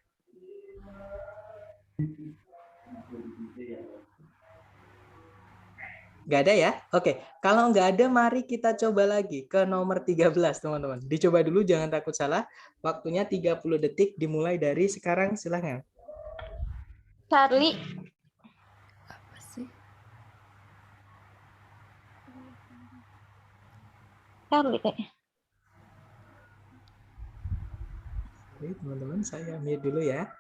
S1: Nggak ada ya? Oke, kalau nggak ada mari kita coba lagi ke nomor 13, teman-teman. Dicoba dulu, jangan takut salah. Waktunya 30 detik dimulai dari sekarang, silakan.
S6: Charlie.
S5: Apa sih?
S6: Charlie kayaknya.
S1: Oke, teman-teman, saya mute dulu ya.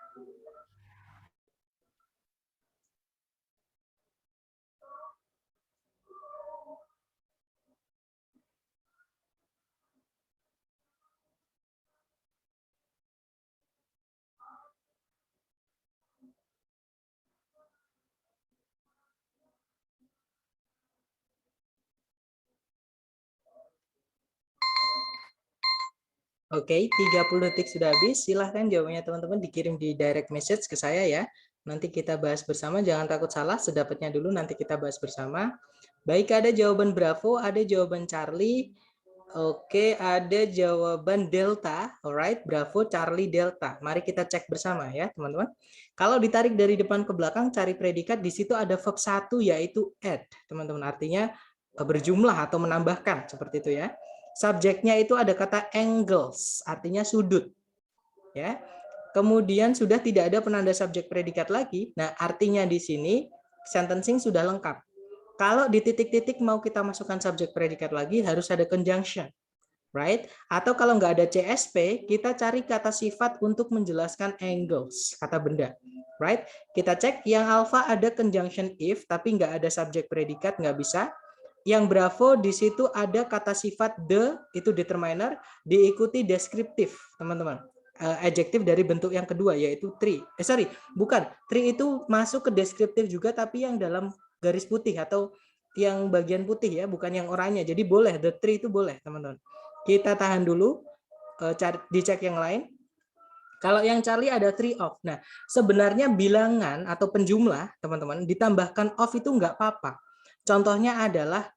S1: Oke, 30 detik sudah habis. Silahkan jawabannya teman-teman dikirim di direct message ke saya ya. Nanti kita bahas bersama, jangan takut salah, sedapatnya dulu nanti kita bahas bersama. Baik, ada jawaban Bravo, ada jawaban Charlie. Oke, ada jawaban Delta. Alright, Bravo, Charlie, Delta. Mari kita cek bersama ya, teman-teman. Kalau ditarik dari depan ke belakang, cari predikat, di situ ada verb 1 yaitu add, teman-teman. Artinya berjumlah atau menambahkan, seperti itu ya. Subjeknya itu ada kata angles, artinya sudut. Ya. Kemudian sudah tidak ada penanda subjek predikat lagi. Nah, artinya di sini sentencing sudah lengkap. Kalau di titik-titik mau kita masukkan subjek predikat lagi, harus ada conjunction. Right? Atau kalau nggak ada CSP, kita cari kata sifat untuk menjelaskan angles, kata benda. Right? Kita cek yang alpha ada conjunction if, tapi nggak ada subjek predikat, nggak bisa. Yang Bravo di situ ada kata sifat the, itu determiner, diikuti deskriptif, teman-teman. Adjektif dari bentuk yang kedua, yaitu tree. Bukan. Tree itu masuk ke deskriptif juga, tapi yang dalam garis putih atau yang bagian putih ya, bukan yang oranye. Jadi boleh, the tree itu boleh, teman-teman. Kita tahan dulu, dicek yang lain. Kalau yang Charlie ada 3 of. Nah, sebenarnya bilangan atau penjumlah, teman-teman, ditambahkan of itu nggak apa-apa. Contohnya adalah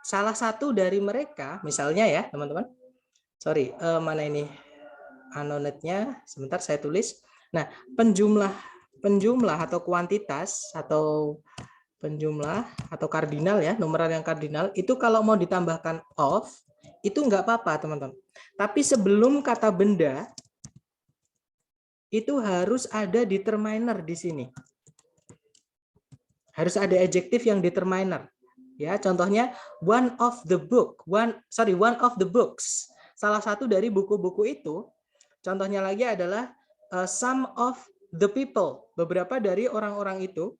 S1: salah satu dari mereka, misalnya ya, teman-teman. Sorry, mana ini anonetnya? Sebentar saya tulis. Nah, penjumlah atau kuantitas atau penjumlah atau kardinal ya, numeral yang kardinal itu kalau mau ditambahkan of itu nggak apa-apa, teman-teman. Tapi sebelum kata benda itu harus ada determiner di sini. Harus ada adjektif yang determiner. Ya, contohnya one of the books. Salah satu dari buku-buku itu. Contohnya lagi adalah some of the people, beberapa dari orang-orang itu.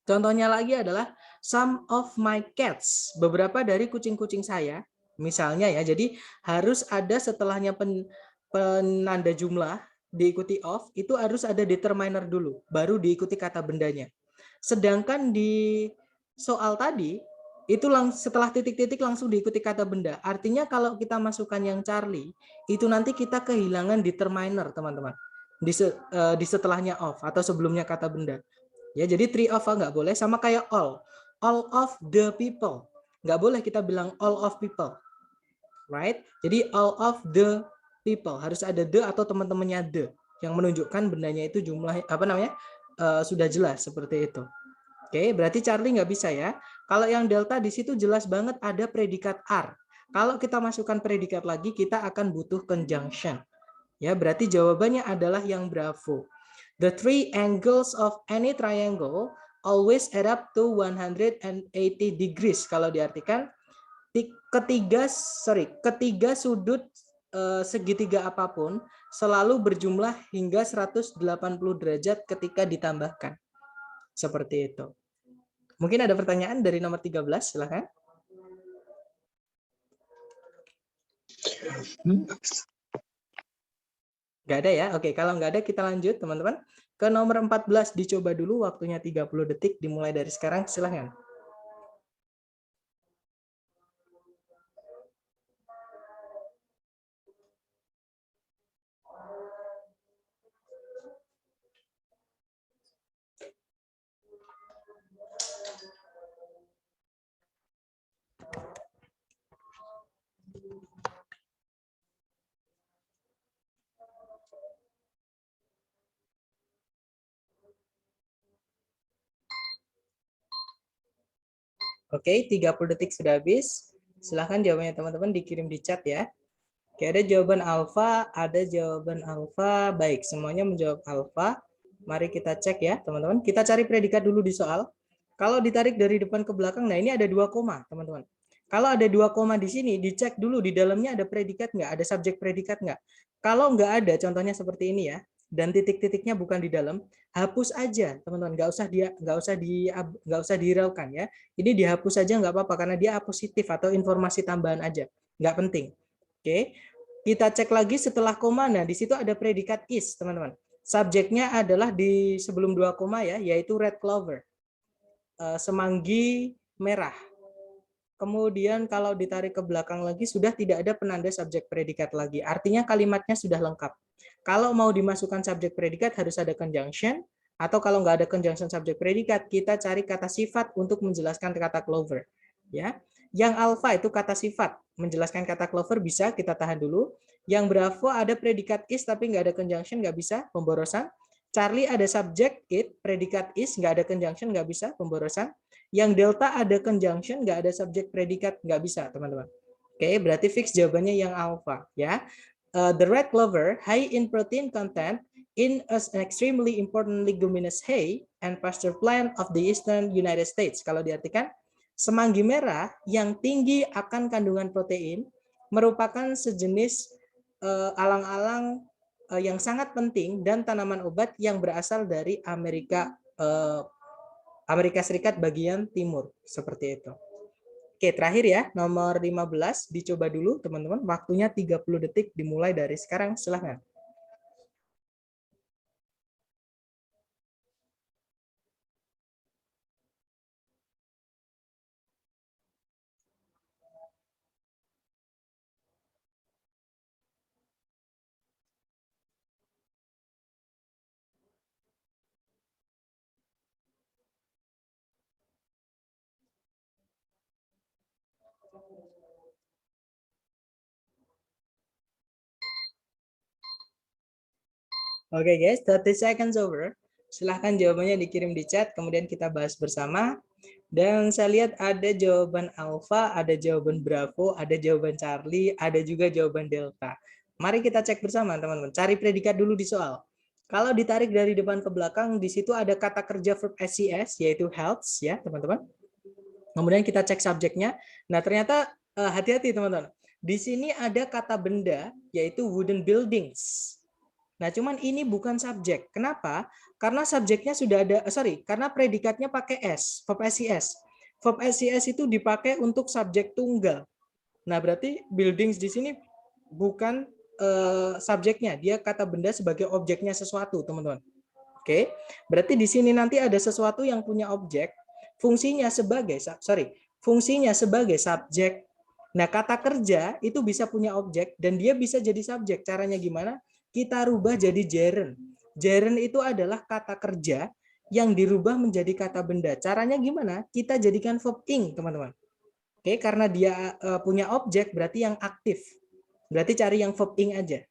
S1: Contohnya lagi adalah some of my cats, beberapa dari kucing-kucing saya. Misalnya ya, jadi harus ada setelahnya penanda jumlah diikuti of, itu harus ada determiner dulu, baru diikuti kata bendanya. Sedangkan di soal tadi, itu setelah titik-titik langsung diikuti kata benda. Artinya kalau kita masukkan yang Charlie, itu nanti kita kehilangan determiner, teman-teman. Di setelahnya of atau sebelumnya kata benda. Ya, jadi 3 of nggak boleh, sama kayak all of the people. Nggak boleh kita bilang all of people. Right? Jadi all of the people harus ada the atau teman-temannya the yang menunjukkan bendanya itu jumlah sudah jelas seperti itu. Oke, berarti Charlie nggak bisa ya. Kalau yang delta di situ jelas banget ada predikat are. Kalau kita masukkan predikat lagi, kita akan butuh conjunction. Ya, berarti jawabannya adalah yang Bravo. The three angles of any triangle always add up to 180 degrees. Kalau diartikan ketiga sudut segitiga apapun selalu berjumlah hingga 180 derajat ketika ditambahkan. Seperti itu. Mungkin ada pertanyaan dari nomor 13, silakan. Nggak ada ya? Oke, kalau nggak ada kita lanjut teman-teman. Ke nomor 14 dicoba dulu, waktunya 30 detik dimulai dari sekarang, silakan. Oke, 30 detik sudah habis. Silahkan jawabannya teman-teman dikirim di chat ya. Oke, ada jawaban alfa, ada jawaban alfa. Baik, semuanya menjawab alfa. Mari kita cek ya, teman-teman. Kita cari predikat dulu di soal. Kalau ditarik dari depan ke belakang, nah ini ada 2 koma, teman-teman. Kalau ada 2 koma di sini, dicek dulu di dalamnya ada predikat nggak, ada subjek predikat nggak. Kalau nggak ada, contohnya seperti ini ya, dan titik-titiknya bukan di dalam, hapus aja, teman-teman. Nggak usah dihiraukan ya. Ini dihapus aja nggak apa-apa karena dia apositif atau informasi tambahan aja, nggak penting. Oke, kita cek lagi setelah koma. Nah, di situ ada predikat is, teman-teman. Subjeknya adalah di sebelum 2 koma ya, yaitu red clover. Semanggi merah. Kemudian kalau ditarik ke belakang lagi sudah tidak ada penanda subjek predikat lagi. Artinya kalimatnya sudah lengkap. Kalau mau dimasukkan subjek predikat harus ada conjunction, atau kalau nggak ada conjunction subjek predikat, kita cari kata sifat untuk menjelaskan kata clover. Ya, yang alpha itu kata sifat menjelaskan kata clover bisa, kita tahan dulu. Yang bravo ada predikat is tapi nggak ada conjunction, nggak bisa, pemborosan. Charlie ada subject it, predikat is, nggak ada conjunction, nggak bisa, pemborosan. Yang delta ada conjunction, nggak ada subjek predikat, nggak bisa, teman-teman. Oke, berarti fix jawabannya yang alpha, ya. The red clover high in protein content in an extremely important leguminous hay and pasture plant of the eastern United States. Kalau diartikan, semanggi merah yang tinggi akan kandungan protein merupakan sejenis alang-alang yang sangat penting dan tanaman obat yang berasal dari Amerika Serikat bagian timur, seperti itu. Oke, terakhir ya, nomor 15 dicoba dulu teman-teman, waktunya 30 detik dimulai dari sekarang, silahkan. Oke guys, 30 seconds over. Silahkan jawabannya dikirim di chat, kemudian kita bahas bersama. Dan saya lihat ada jawaban Alpha, ada jawaban Bravo, ada jawaban Charlie, ada juga jawaban Delta. Mari kita cek bersama teman-teman. Cari predikat dulu di soal. Kalau ditarik dari depan ke belakang, di situ ada kata kerja verb SCS, yaitu helps ya teman-teman. Kemudian kita cek subjeknya. Nah ternyata hati-hati teman-teman. Di sini ada kata benda, yaitu wooden buildings. Nah, cuman ini bukan subjek. Kenapa? Karena subjeknya sudah ada, karena predikatnya pakai S, verb SCS. Verb SCS itu dipakai untuk subjek tunggal. Nah, berarti buildings di sini bukan subjeknya, dia kata benda sebagai objeknya sesuatu, teman-teman. Oke, berarti di sini nanti ada sesuatu yang punya objek, fungsinya sebagai subjek. Nah, kata kerja itu bisa punya objek dan dia bisa jadi subjek. Caranya gimana? Kita rubah jadi gerund. Gerund itu adalah kata kerja yang dirubah menjadi kata benda. Caranya gimana? Kita jadikan verb ing, teman-teman. Oke, karena dia punya objek berarti yang aktif. Berarti cari yang verb ing aja.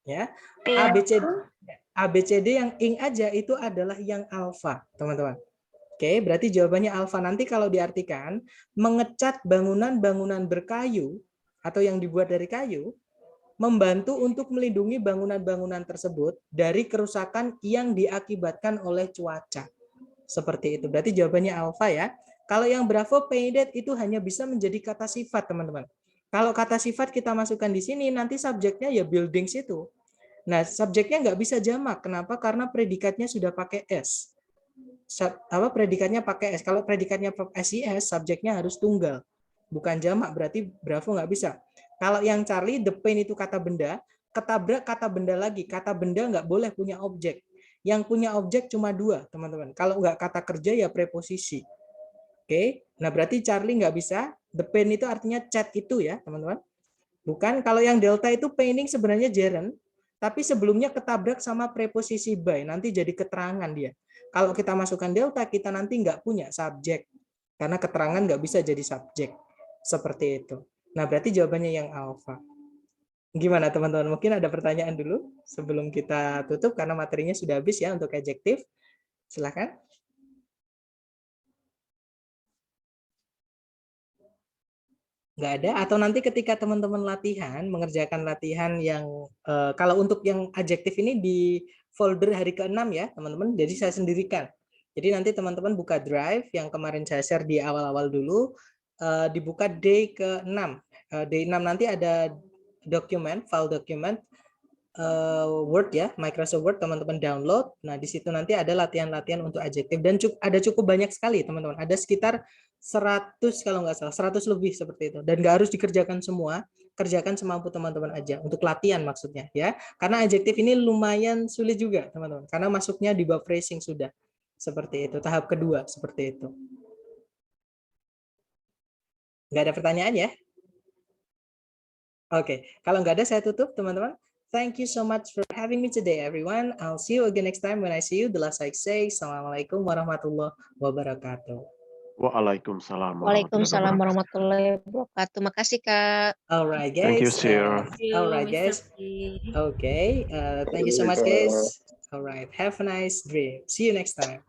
S1: Ya. ABCD yang ing aja itu adalah yang alfa, teman-teman. Oke, berarti jawabannya alfa. Nanti kalau diartikan mengecat bangunan-bangunan berkayu atau yang dibuat dari kayu membantu untuk melindungi bangunan-bangunan tersebut dari kerusakan yang diakibatkan oleh cuaca. Seperti itu. Berarti jawabannya alfa ya. Kalau yang Bravo painted itu hanya bisa menjadi kata sifat, teman-teman. Kalau kata sifat kita masukkan di sini, nanti subjeknya ya buildings itu. Nah, subjeknya nggak bisa jamak. Kenapa? Karena predikatnya sudah pakai S. Predikatnya pakai S. Kalau predikatnya SIS, subjeknya harus tunggal. Bukan jamak, berarti Bravo nggak bisa. Kalau yang Charlie, the pain itu kata benda, ketabrak kata benda lagi. Kata benda nggak boleh punya objek. Yang punya objek cuma dua, teman-teman. Kalau nggak kata kerja, ya preposisi. Oke, nah berarti Charlie nggak bisa. The pain itu artinya cat itu ya, teman-teman. Bukan, kalau yang Delta itu painting sebenarnya gerund, tapi sebelumnya ketabrak sama preposisi by. Nanti jadi keterangan dia. Kalau kita masukkan Delta, kita nanti nggak punya subjek. Karena keterangan nggak bisa jadi subjek. Seperti itu. Nah, berarti jawabannya yang alfa. Gimana teman-teman? Mungkin ada pertanyaan dulu sebelum kita tutup karena materinya sudah habis ya untuk adjektif. Silakan. Nggak ada? Atau nanti ketika teman-teman latihan, mengerjakan latihan yang, kalau untuk yang adjektif ini di folder hari ke-6 ya teman-teman, jadi saya sendirikan. Jadi nanti teman-teman buka drive yang kemarin saya share di awal-awal dulu, dibuka day ke-6. Day 6 nanti ada dokumen, file dokumen, Word ya, Microsoft Word teman-teman download. Nah, di situ nanti ada latihan-latihan untuk adjektif dan ada cukup banyak sekali teman-teman. Ada sekitar 100 kalau nggak salah, 100 lebih seperti itu. Dan nggak harus dikerjakan semua, kerjakan semampu teman-teman aja untuk latihan maksudnya ya. Karena adjektif ini lumayan sulit juga teman-teman. Karena masuknya di bab phrasing sudah. Seperti itu, tahap kedua seperti itu. Nggak ada pertanyaan ya? Oke, kalau nggak ada saya tutup teman-teman. Thank you so much for having me today, everyone. I'll see you again next time when I see you. The last I say, Assalamualaikum warahmatullahi wabarakatuh.
S3: Waalaikumsalam.
S4: Waalaikumsalam warahmatullahi wabarakatuh. Makasih Kak.
S1: Alright guys.
S3: Thank you, sir.
S1: Alright guys. Okay. Thank you so much guys. Alright. Have a nice dream. See you next time.